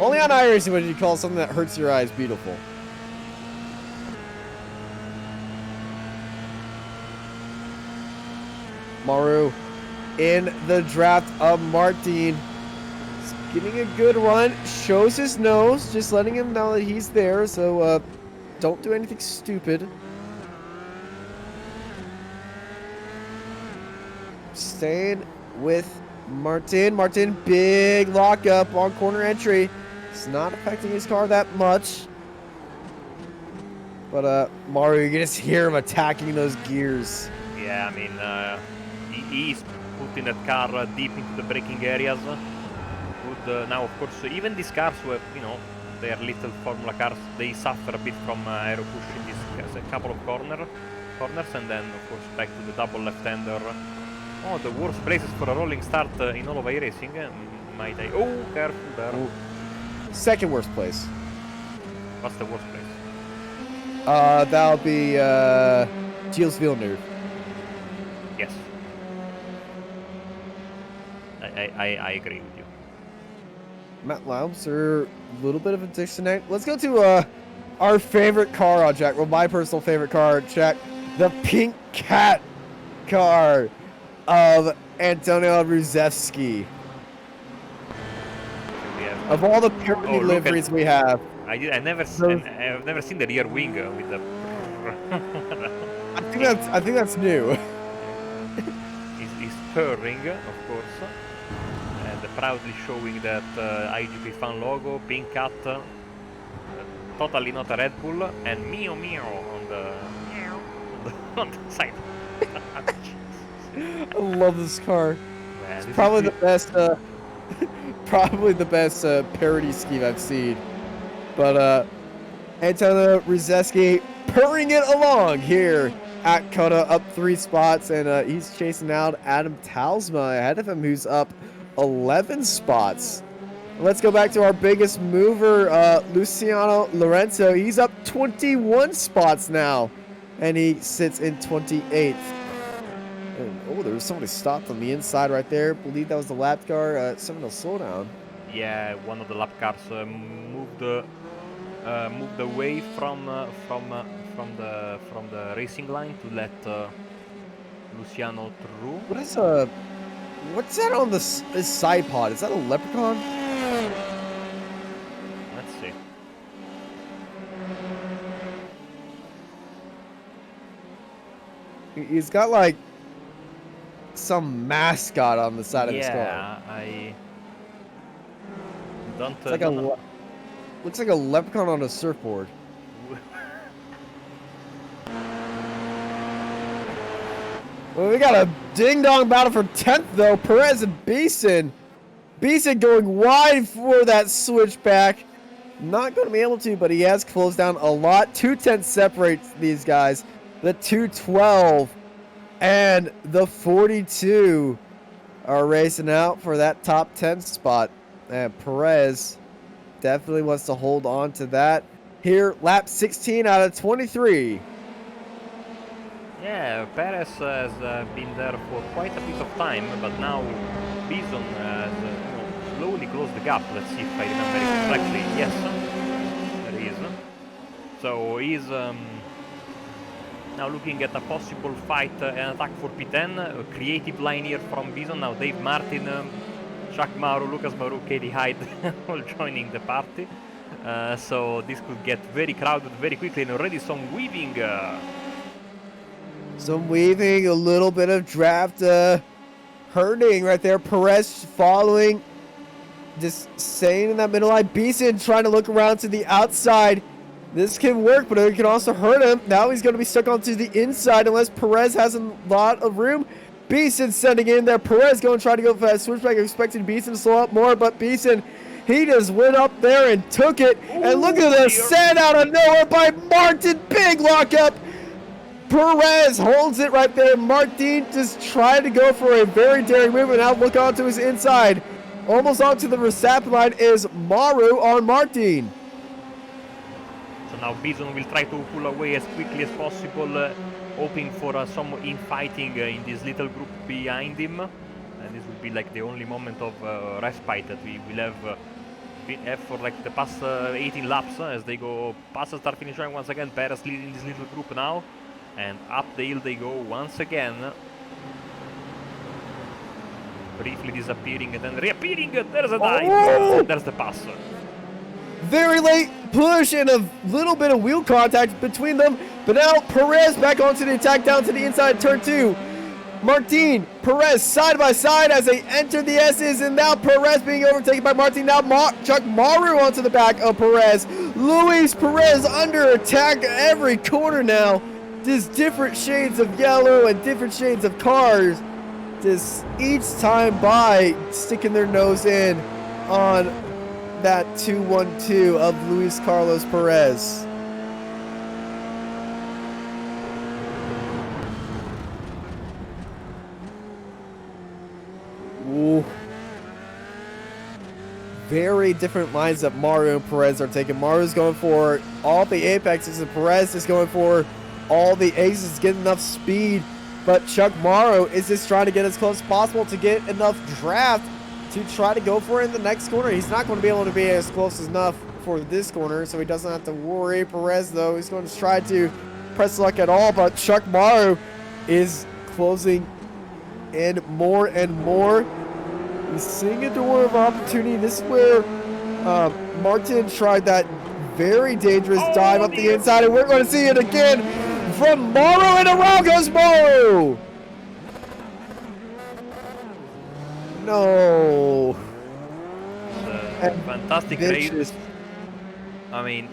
Only on iRacing would you call something that hurts your eyes beautiful. Maru in the draft of Martin. He's getting a good run, shows his nose, just letting him know that he's there, so don't do anything stupid. Staying with Martin. Martin, big lockup on corner entry. It's not affecting his car that much. But Mario, you can just hear him attacking those gears. Yeah, I mean, he's putting that car deep into the braking areas. Good, now, of course, even these cars were, you know, they are little Formula cars. They suffer a bit from aero push in this a couple of corners, and then, of course, back to the double left-hander. Oh, the worst places for a rolling start in all of iRacing, might I? Oh, careful there. Ooh. Second worst place. What's the worst place? That'll be Gilles Villeneuve. Yes. I agree with you. Matt Laubser, a little bit of a disconnect. Let's go to our favorite car on track. Well, my personal favorite car on track. The Pink Cat car of Antonio Ruzewski. Of all the parody liveries we have, I've never seen the rear wing with the. I think that's new. He's purring, of course, and proudly showing that iGPFun logo, Pink Cat, totally not a Red Bull, and Mio Mio on the side. I love this car. Man, it's probably the best, probably the best parody scheme I've seen. But Antonio Ruzewski purring it along here at COTA, up 3 spots, and he's chasing out Adam Talsma ahead of him, who's up 11 spots. Let's go back to our biggest mover, Luciano Lorenzo. He's up 21 spots now, and he sits in 28th. Oh, there was somebody stopped on the inside right there. I believe that was the lap car. Someone will slow down. Yeah, one of the lap cars moved away from the racing line to let Luciano through. What's that on this side pod? Is that a leprechaun? Let's see. He's got like some mascot on the side of his car. Yeah, I don't. It's like looks like a leprechaun on a surfboard. Well, we got a ding-dong battle for 10th, though. Perez and Beeson. Beeson going wide for that switchback. Not going to be able to, but he has closed down a lot. 210 separates these guys. The 212 and the 42 are racing out for that top 10 spot. And Perez definitely wants to hold on to that. Here, lap 16 out of 23. Yeah, Perez has been there for quite a bit of time, but now Bison has slowly closed the gap. Let's see if I remember it correctly. Yes, there he is. So he's now looking at a possible fight and attack for P10. A creative line here from Bison. Now Dave Martin, Chuck Mauro, Lucas Mauro, Katie Hyde all joining the party. So this could get very crowded very quickly, and already some weaving. Some weaving, a little bit of draft hurting right there. Perez following, just staying in that middle line. Beeson trying to look around to the outside. This can work, but it can also hurt him. Now he's going to be stuck onto the inside unless Perez has a lot of room. Beeson sending in there. Perez going to try to go for that switchback, expecting Beeson to slow up more, but Beeson, he just went up there and took it. Ooh, and look at the send out of nowhere by Martin. Big lockup. Perez holds it right there. Martin just tried to go for a very daring move, and now look onto his inside. Almost onto the Verstappen line is Maru on Martin. So now Bison will try to pull away as quickly as possible, hoping for some infighting in this little group behind him. And this will be like the only moment of respite that we will have for like the past 18 laps as they go past the start finish line once again. Perez leading this little group now. And up the hill they go once again. Briefly disappearing and then reappearing. There's a dive. Oh! There's the pass. Very late push and a little bit of wheel contact between them. But now Perez back onto the attack down to the inside turn 2. Martin, Perez side by side as they enter the S's. And now Perez being overtaken by Martin. Now Chuck Maru onto the back of Perez. Luis Perez under attack every corner now. Just different shades of yellow and different shades of cars. Just each time by sticking their nose in on that 212 of Luis Carlos Perez. Ooh. Very different lines that Mario and Perez are taking. Mario's going for all the apexes and Perez is going for all the aces, get enough speed, but Chuck Morrow is just trying to get as close as possible to get enough draft to try to go for it in the next corner. He's not going to be able to be as close enough for this corner, so he doesn't have to worry. Perez, though, he's going to try to press luck at all, but Chuck Morrow is closing in more and more. He's seeing a door of opportunity. This is where Martin tried that very dangerous dive up the inside, and we're going to see it again from Morrow, and around goes Morrow. No. Fantastic race. I mean,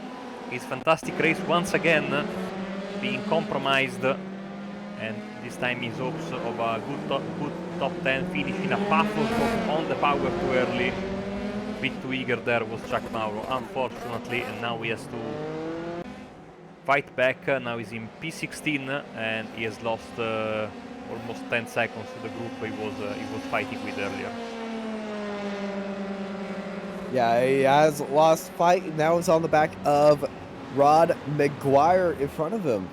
it's fantastic race once again, being compromised, and this time his hopes of a good top 10 finish in a path on the power too early. Bit too eager there was Chuck Mauro, unfortunately, and now he has to fight back. Now he's in P16 and he has lost almost 10 seconds to the group he was fighting with earlier. Yeah, he has lost fight. Now it's on the back of Rod McGuire in front of him.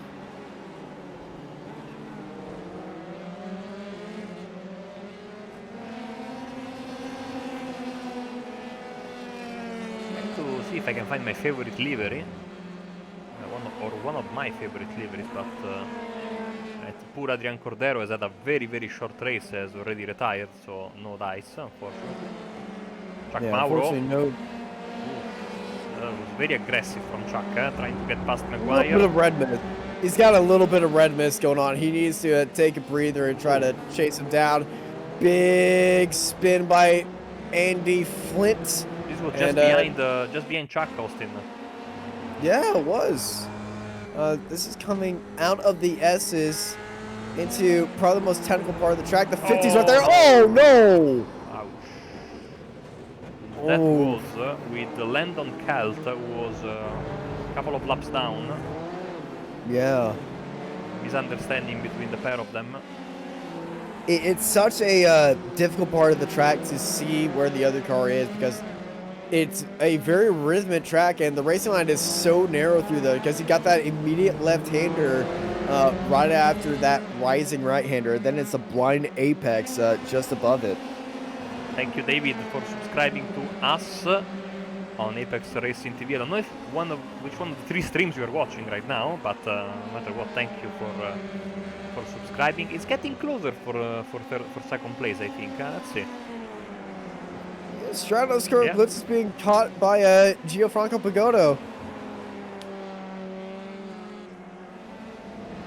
To see if I can find my favorite livery, one of my favorite liveries, but poor Adrian Cordero has had a very short race, has already retired, so no dice, unfortunately. Chuck Mauro. Unfortunately, no. Was very aggressive from Chuck, trying to get past A Maguire. little bit of red minute. he's got a little bit of red mist going on. He needs to take a breather and try to chase him down. Big spin by Andy Flint. This was just behind Chuck, Austin. Yeah, it was. This is coming out of the S's into probably the most technical part of the track. The 50's right there. Oh, no! Ouch. That was with Landon Kelt, who was a couple of laps down. Yeah. Misunderstanding between the pair of them. It's such a difficult part of the track to see where the other car is because it's a very rhythmic track and the racing line is so narrow through there because you got that immediate left-hander right after that rising right-hander. Then it's a blind apex just above it. Thank you, David, for subscribing to us on Apex Racing TV. I don't know if which one of the 3 streams you are watching right now, but no matter what, thank you for subscribing. It's getting closer for second place, I think. Let's see. Stratos current blitz is being caught by Gianfranco Pagotto.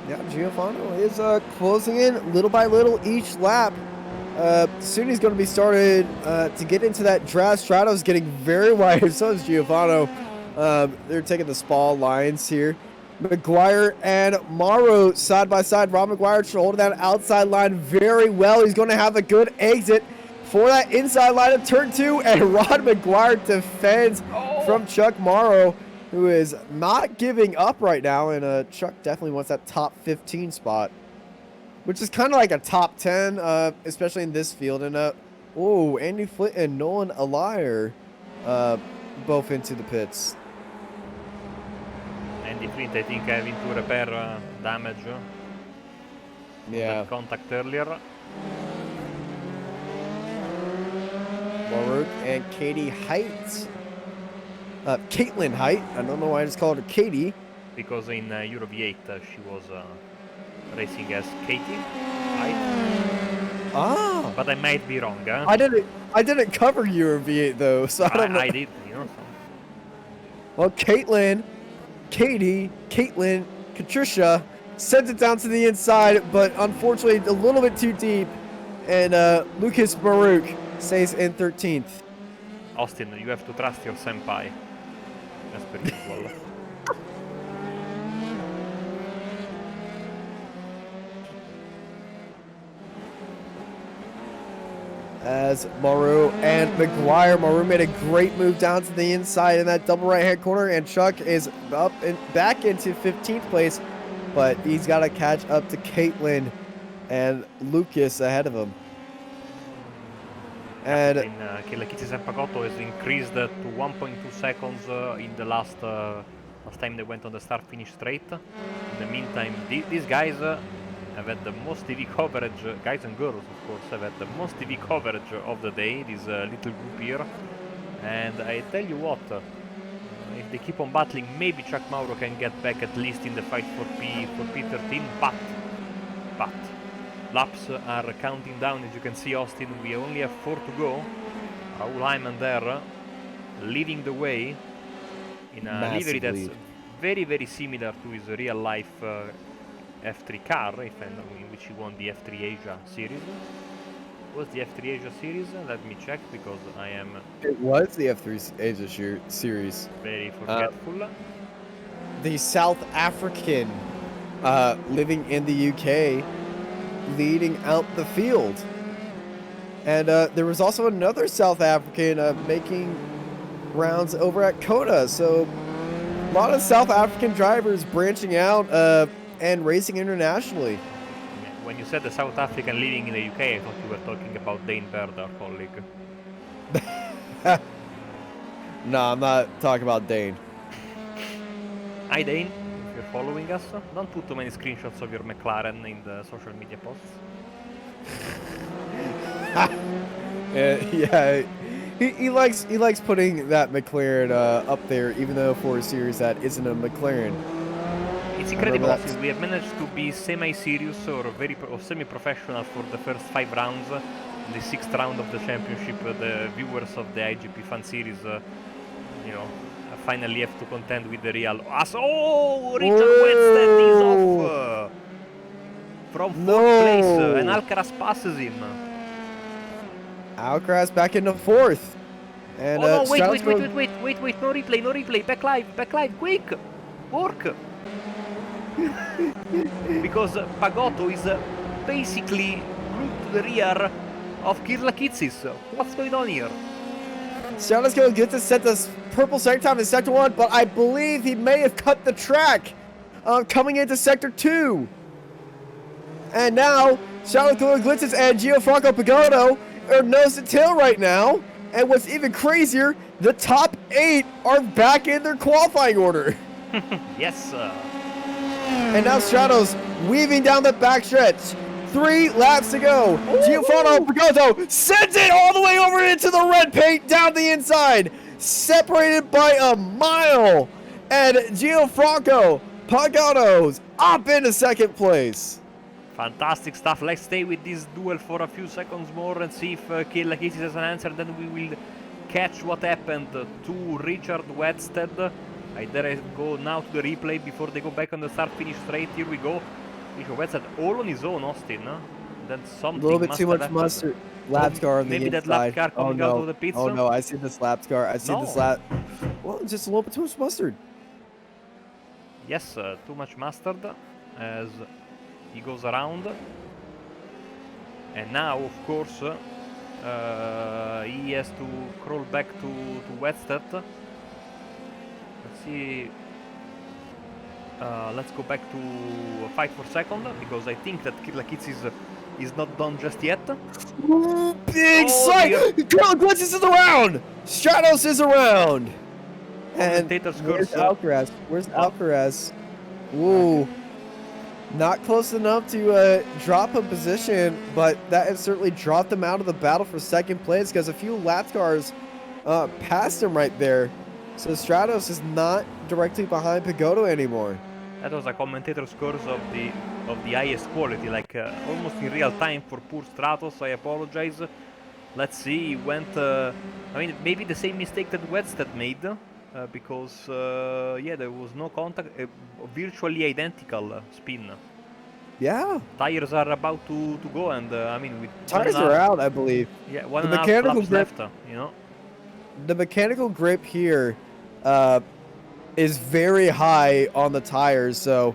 Yeah, Gianfranco is closing in little by little each lap. Soon he's going to be started to get into that draft. Stratos getting very wide, so is Giovanno. They're taking the small lines here. McGuire and Morrow side by side. Rob McGuire holding that outside line very well. He's going to have a good exit for that inside line of turn 2, and Rod McGuire defends from Chuck Morrow, who is not giving up right now, and Chuck definitely wants that top 15 spot, which is kind of like a top 10, especially in this field. And Andy Flint and Nolan Alaire both into the pits. Andy Flint, I think, having to repair damage. Yeah. Contact earlier. Baruch and Katie Height. Caitlin Height. I don't know why I just called her Katie. Because in Euro V8 she was racing as Katie Height. Ah. But I might be wrong. Huh? I didn't cover Euro V8 though, so I don't know. I did, you know. So. Well, Caitlin, Katie, Caitlin, Katricia sent it down to the inside, but unfortunately a little bit too deep, and Lucas Baruch stays in 13th. Austin, you have to trust your senpai. That's per usual. As Maru and McGuire. Maru made a great move down to the inside in that double right-hand corner, and Chuck is up and back into 15th place, but he's got to catch up to Caitlin and Lucas ahead of him. And Kelekitsis and Pagotto has increased to 1.2 seconds in the last time they went on the start-finish straight. In the meantime, these guys have had the most TV coverage, guys and girls of course, have had the most TV coverage of the day, this little group here. And I tell you what, if they keep on battling, maybe Chuck Mauro can get back at least in the fight for P13, but laps are counting down, as you can see, Austin. We only have 4 to go. Raul Hyman there, leading the way in a livery that's very, very similar to his real-life F3 car, in which he won the F3 Asia series. Was the F3 Asia series? Let me check, because I am... It was the F3 Asia series. Very forgetful. The South African living in the UK, leading out the field. And there was also another South African making rounds over at COTA. So a lot of South African drivers branching out and racing internationally. When you said the South African leading in the UK, I thought you were talking about Dane Bird, our colleague. No, I'm not talking about Dane. Hi Dane, if you're following us, don't put too many screenshots of your McLaren in the social media posts. Yeah, he likes putting that McLaren up there, even though for a series that isn't a McLaren. It's incredible. We have managed to be semi-serious or semi-professional for the first 5 rounds. In the 6th round of the championship, the viewers of the iGPFun series, finally have to contend with the real. Oh, Richard Wetstead is off from 4th place, and Alcaraz passes him. Alcaraz back into 4th. And, oh no, wait, no replay, back live, quick, work. Because Pagotto is basically glued to the rear of Kirlakitsis. What's going on here? Stratos going to get to set this purple sector time in Sector 1, but I believe he may have cut the track coming into Sector 2. And now, Stratos going to glitzes and Gianfranco Pagotto are nose to tail right now. And what's even crazier, the top 8 are back in their qualifying order. Yes, sir. And now Stratos weaving down the backstretch. 3 laps to go. Gianfranco Pagotto sends it all the way over into the red paint down the inside. Separated by a mile. And Gianfranco Pagotto's up into 2nd place. Fantastic stuff. Let's stay with this duel for a few seconds more and see if Kirlakitsis has an answer. Then we will catch what happened to Richard Wetstead. I dare go now to the replay before they go back on the start-finish straight. Here we go. Richard Wetstead all on his own, Austin. Then something. A little bit too much mustard. Lap car on the maybe inside. That lap car coming out of the pits. Oh no, I see this lap car. I see this lap. Well, just a little bit too much mustard. Yes, too much mustard as he goes around. And now, of course, he has to crawl back to Wetstead. Let's see. Let's go back to fight for second, because I think that Kirlakitsis is not done just yet. Big sight! Kirlakitsis is around! Stratos is around! And where's Alcaraz? Where's Alcaraz? Ooh. Not close enough to drop a position, but that has certainly dropped him out of the battle for 2nd place, because a few lap cars passed him right there. So Stratos is not directly behind Pagotto anymore. That was a commentator scores of the highest quality, like almost in real time for poor Stratos. I apologize. Let's see. He went. I mean, maybe the same mistake that Wetstead made, because yeah, there was no contact. Virtually identical spin. Yeah. Tires are about to go, and I mean, with tires are out, I believe. Yeah, 1.5 laps left. You know. The mechanical grip here is very high on the tires, so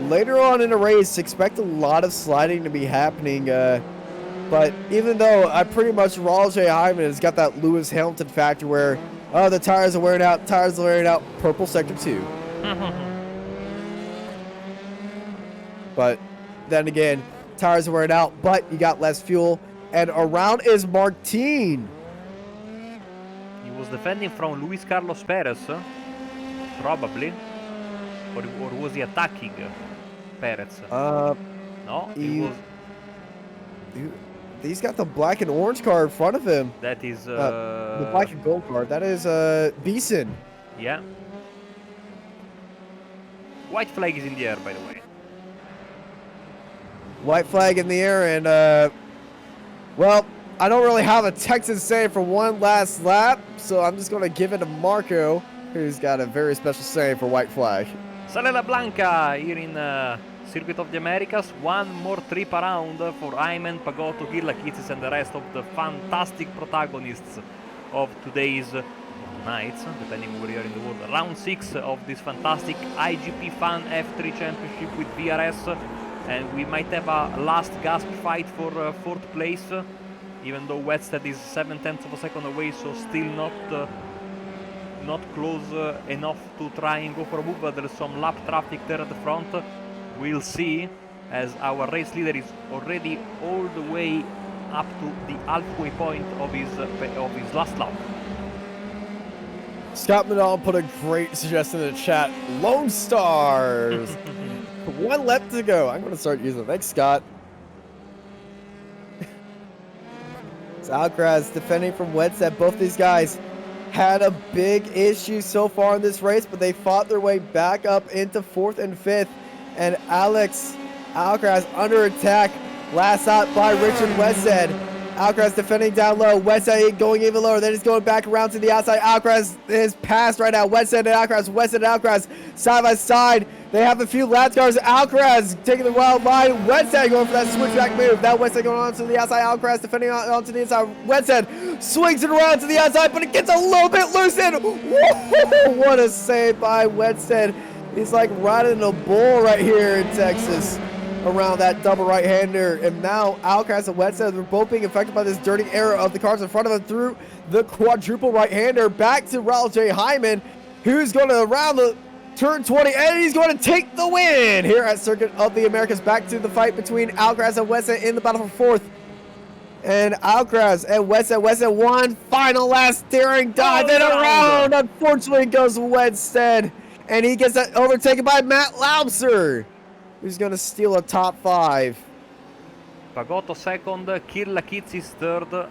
later on in the race, expect a lot of sliding to be happening. But even though I pretty much Rajay Hyman has got that Lewis Hamilton factor where, oh, the tires are wearing out, purple sector 2. But then again, tires are wearing out, but you got less fuel. And around is Martin. He was defending from Luis Carlos Perez, probably. Or was he attacking Perez? No, he was. He's got the black and orange car in front of him. That is the black and gold car. That is Beeson. Yeah. White flag is in the air, by the way. White flag in the air, and well, I don't really have a Texan say for one last lap, so I'm just going to give it to Marco, who's got a very special saying for white flag. Salela Blanca here in Circuit of the Americas. One more trip around for Hyman, Pagotto, Kirlakitsis, and the rest of the fantastic protagonists of today's nights, depending where you are in the world. Round 6 of this fantastic iGPFun-F3 championship with VRS. And we might have a last gasp fight for 4th place, even though Wetstead is 7/10 of a second away, so still not close enough to try and go for a move, but there's some lap traffic there at the front. We'll see, as our race leader is already all the way up to the halfway point of his last lap. Scott Manal put a great suggestion in the chat. Lone Stars! 1 lap to go. I'm going to start using it. Thanks, Scott. It's Alcaraz defending from Wetstead. Both these guys had a big issue so far in this race, but they fought their way back up into 4th and 5th. And Alcaraz under attack. Last out by Richard Wetstead. Alcaraz defending down low. Westhead going even lower. Then he's going back around to the outside. Alcaraz is passed right now. Westhead and Alcaraz. Westhead and Alcaraz side by side. They have a few lap cars. Alcaraz taking the wild line. Westhead going for that switchback move. Now Westhead going on to the outside. Alcaraz defending onto the inside. Westhead swings it around to the outside, but it gets a little bit loosened. Whoa, what a save by Westhead. He's like riding a bull right here in Texas around that double right-hander. And now Alcaraz and Westhead are both being affected by this dirty error of the cars in front of him through the quadruple right-hander. Back to Raul J. Hyman, who's going to around the turn 20, and he's going to take the win here at Circuit of the Americas. Back to the fight between Alcaraz and Westhead in the battle for fourth. And Alcaraz and Westhead one final last daring dive and around. Unfortunately goes Westhead, and he gets overtaken by Matt Laubser, who's going to steal a top 5. Pagotto second, Kirlakitsis third.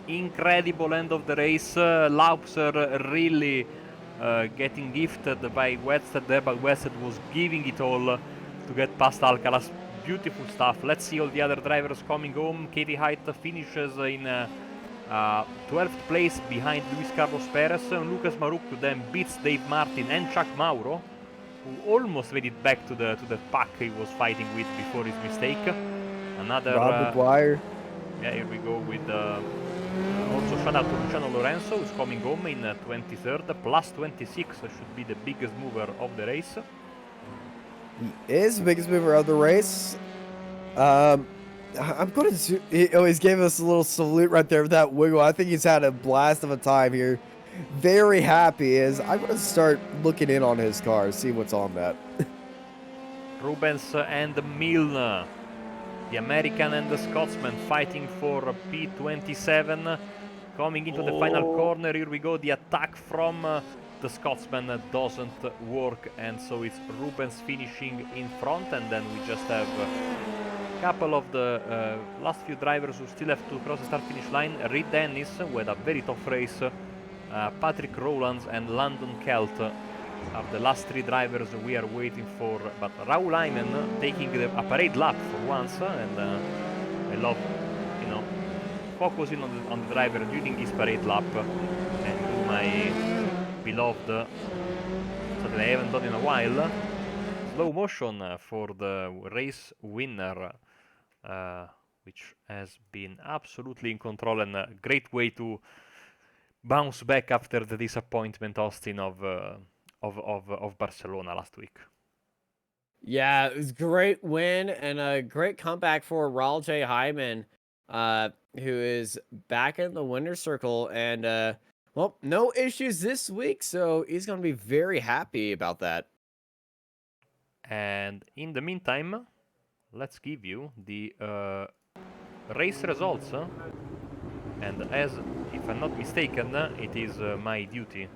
Incredible end of the race. Laubser really getting gifted by Westhead there, but Westhead was giving it all to get past Alcaraz. Beautiful stuff. Let's see all the other drivers coming home. Katie Height finishes in 12th place behind Luis Carlos Perez. Lucas Maruk then beats Dave Martin and Chuck Mauro, who almost made it back to the pack he was fighting with before his mistake. Another Rob McGuire. Yeah, here we go with also shout out to Luciano Lorenzo, who's coming home in 23rd, plus 26 should be the biggest mover of the race. He is the biggest mover of the race. I'm going to. He always gave us a little salute right there with that wiggle. I think he's had a blast of a time here. Very happy. As I'm going to start looking in on his car, see what's on that. Rubens and Milne, the American and the Scotsman, fighting for P27. Coming into the final corner, here we go. The attack from the Scotsman doesn't work, and so it's Rubens finishing in front, and then we just have a couple of the last few drivers who still have to cross the start-finish line. Reed Dennis, who had a very tough race, Patrick Rowlands and Landon Kelt are the last 3 drivers we are waiting for, but Raul Hyman taking a parade lap for once, and I love, you know, focusing on the driver during his parade lap and do my beloved, something I haven't done in a while, slow motion for the race winner, which has been absolutely in control, and a great way to bounce back after the disappointment, Austin, of Barcelona last week. Yeah, it was a great win and a great comeback for Raul J. Hyman, who is back in the winner's circle, and well, no issues this week, so he's going to be very happy about that. And in the meantime, let's give you the race results. And as, if I'm not mistaken, it is my duty,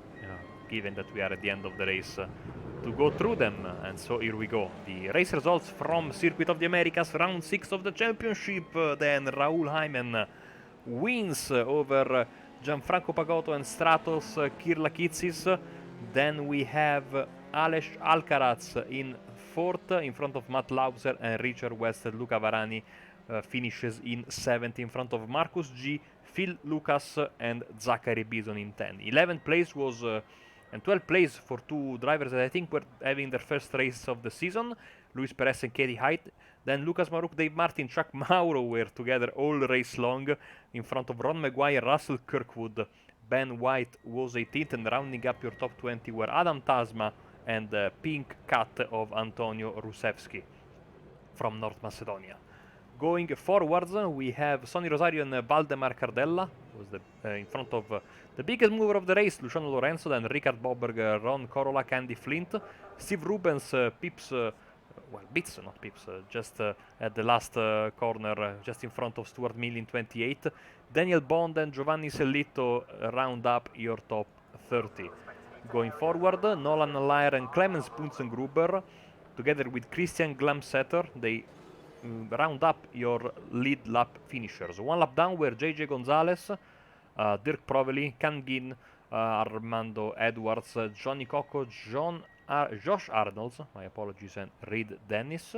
given that we are at the end of the race, to go through them. And so here we go. The race results from Circuit of the Americas, round 6 of the championship. Then Raul Hyman wins over Gianfranco Pagotto and Stratos Kirlakitsis. Then we have Aleš Alcaraz in 4th in front of Matt Laubser, and Richard Westhead. Luca Varani finishes in 7th in front of Marcus G, Phil Lucas and Zachary Bison in 10th. 11th place was and 12th place for 2 drivers that I think were having their first race of the season, Luis Perez and Katie Height. Then Lucas Maruk, Dave Martin, Chuck Mauro were together all race long in front of Ron Maguire, Russell Kirkwood. Ben White was 18th, and rounding up your top 20 were Adam Tasma and Pink Cat of Antonio Rusevski from North Macedonia. Going forwards, we have Sonny Rosario and Valdemar Cardella, who was in front of the biggest mover of the race, Luciano Lorenzo, then Richard Boberg, Ron Korolak, Andy Flint. Steve Rubens beats, not pips, just at the last corner, just in front of Stuart Mill in 28th. Daniel Bond and Giovanni Sellito round up your top 30. Going forward, Nolan Lyer and Clemens Punzengruber, together with Christian Glamsetter, they round up your lead lap finishers. One lap down were JJ Gonzalez, Dirk Provely, Can Ginn, Armando Edwards, Johnny Cocco, Josh Arnolds, my apologies, and Reed Dennis.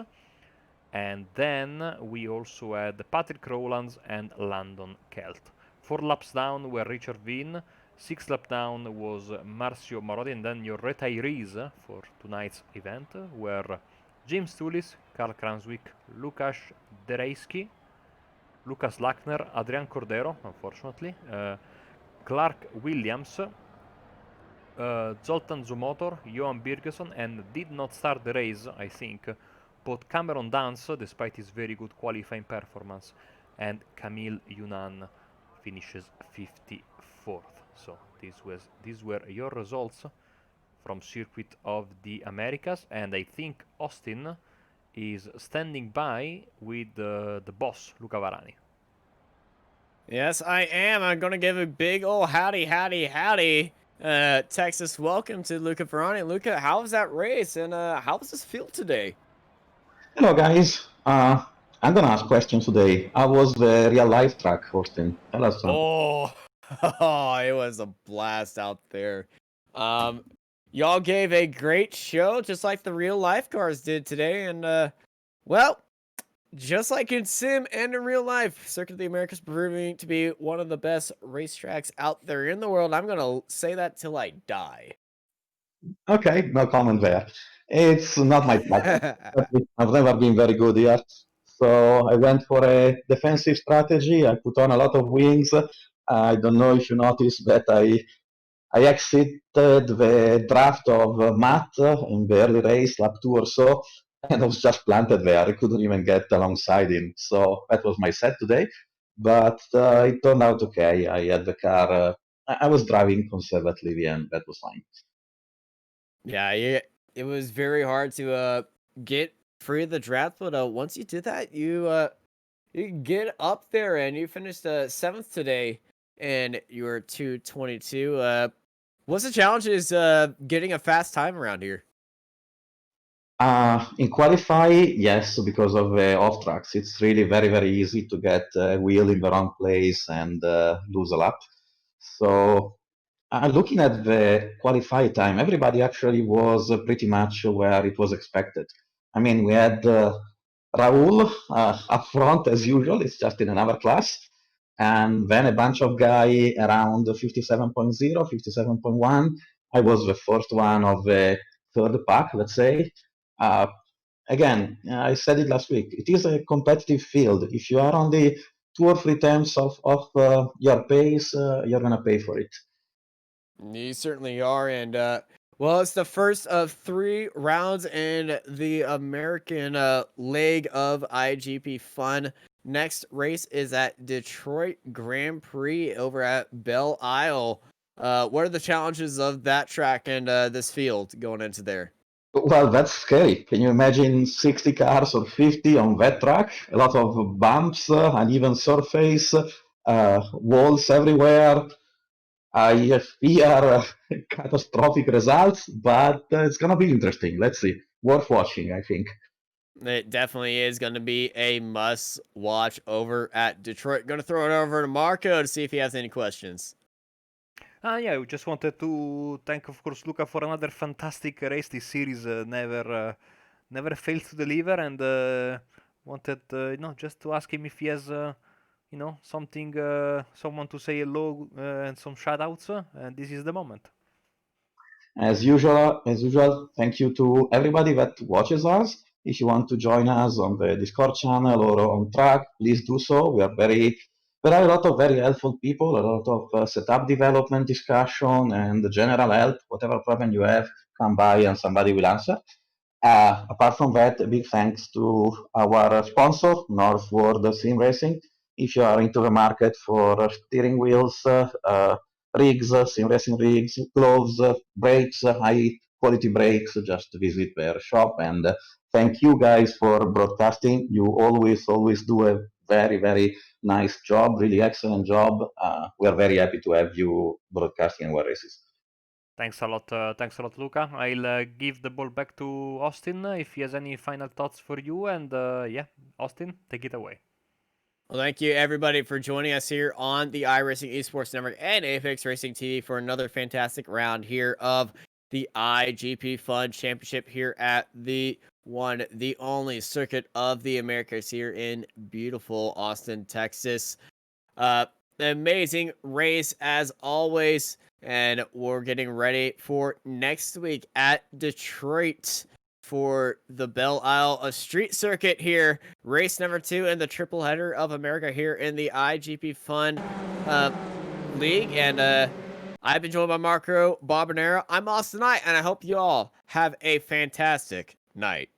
And then we also had Patrick Rowlands and Landon Kelt. 4 laps down were Richard Veen, 6 laps down was Marcio Marotti, and then your retirees for tonight's event were James Tullis, Karl Kranswick, Lukas Derejski, Lucas Lackner, Adrian Cordero, unfortunately, Clark Williams, Zoltan Zumotor, Johan Birgersson, and did not start the race, I think, both Cameron Dance, despite his very good qualifying performance, and Camille Yunan finishes 54th. So these were your results from Circuit of the Americas, and I think Austin is standing by with the boss, Luca Varani. Yes, I am. I'm going to give a big old howdy, Texas welcome to Luca Ferrani. Luca, how was that race? And how was this field today? Hello, guys. I'm gonna ask questions today. How was the real life track, Austin? Tell us something. Oh, it was a blast out there. Y'all gave a great show, just like the real life cars did today. And, well, just like in sim and in real life, Circuit of the Americas proving to be one of the best racetracks out there in the world. I'm going to say that till I die. Okay, no comment there. It's not my track. I've never been very good here. So I went for a defensive strategy. I put on a lot of wings. I don't know if you noticed that I exited the draft of Matt in the early race, lap 2 or so, and I was just planted there. I couldn't even get alongside him. So that was my set today. But it turned out okay. I had the car, I was driving conservatively, and that was fine. Yeah, it was very hard to get free of the draft, but once you did that, you get up there and you finished 7th today, and you were 2:22. What's the challenge is getting a fast time around here? In qualify, yes, because of off tracks, it's really very, very easy to get a wheel in the wrong place and lose a lap. So looking at the qualify time, everybody actually was pretty much where it was expected. I mean, we had Raul up front as usual. It's just in another class. And then a bunch of guy around 57.0, 57.1. I was the first one of the third pack, let's say. Uh, again, I said it last week. It is a competitive field. If you are on the 2 or 3 times of your pace, you're going to pay for it. You certainly are, and well, it's the first of 3 rounds in the American leg of IGP Fun. Next race is at Detroit Grand Prix over at Belle Isle. What are the challenges of that track and this field going into there? Well, that's scary. Can you imagine 60 cars or 50 on that track? A lot of bumps, uneven surface, walls everywhere. I fear catastrophic results, but it's going to be interesting. Let's see. Worth watching, I think. It definitely is going to be a must watch over at Detroit. Going to throw it over to Marco to see if he has any questions. Yeah, we just wanted to thank, of course, Luca for another fantastic race. This series never fails to deliver, and wanted, just to ask him if he has, something, someone to say hello and some shout outs, and this is the moment. As usual, thank you to everybody that watches us. If you want to join us on the Discord channel or on track, please do so. There are a lot of very helpful people, a lot of setup development discussion and general help. Whatever problem you have, come by and somebody will answer. Apart from that, a big thanks to our sponsor, Northward Sim Racing. If you are into the market for steering wheels, rigs, sim racing rigs, gloves, brakes, high quality brakes, just visit their shop. And thank you guys for broadcasting. You always do a very, very nice job, really excellent job. We are very happy to have you broadcasting our races. Thanks a lot, Luca. I'll give the ball back to Austin if he has any final thoughts for you. And yeah, Austin, take it away. Well, thank you everybody for joining us here on the iRacing Esports Network and Apex Racing TV for another fantastic round here of the iGP Fun Championship here at the one, the only circuit of the Americas here in beautiful Austin, Texas. Amazing race as always, and we're getting ready for next week at Detroit for the Belle Isle of Street Circuit here. Race number 2 in the triple header of America here in the iGP Fun League. And I've been joined by Marco Barbonero. I'm Austin Knight, and I hope you all have a fantastic night.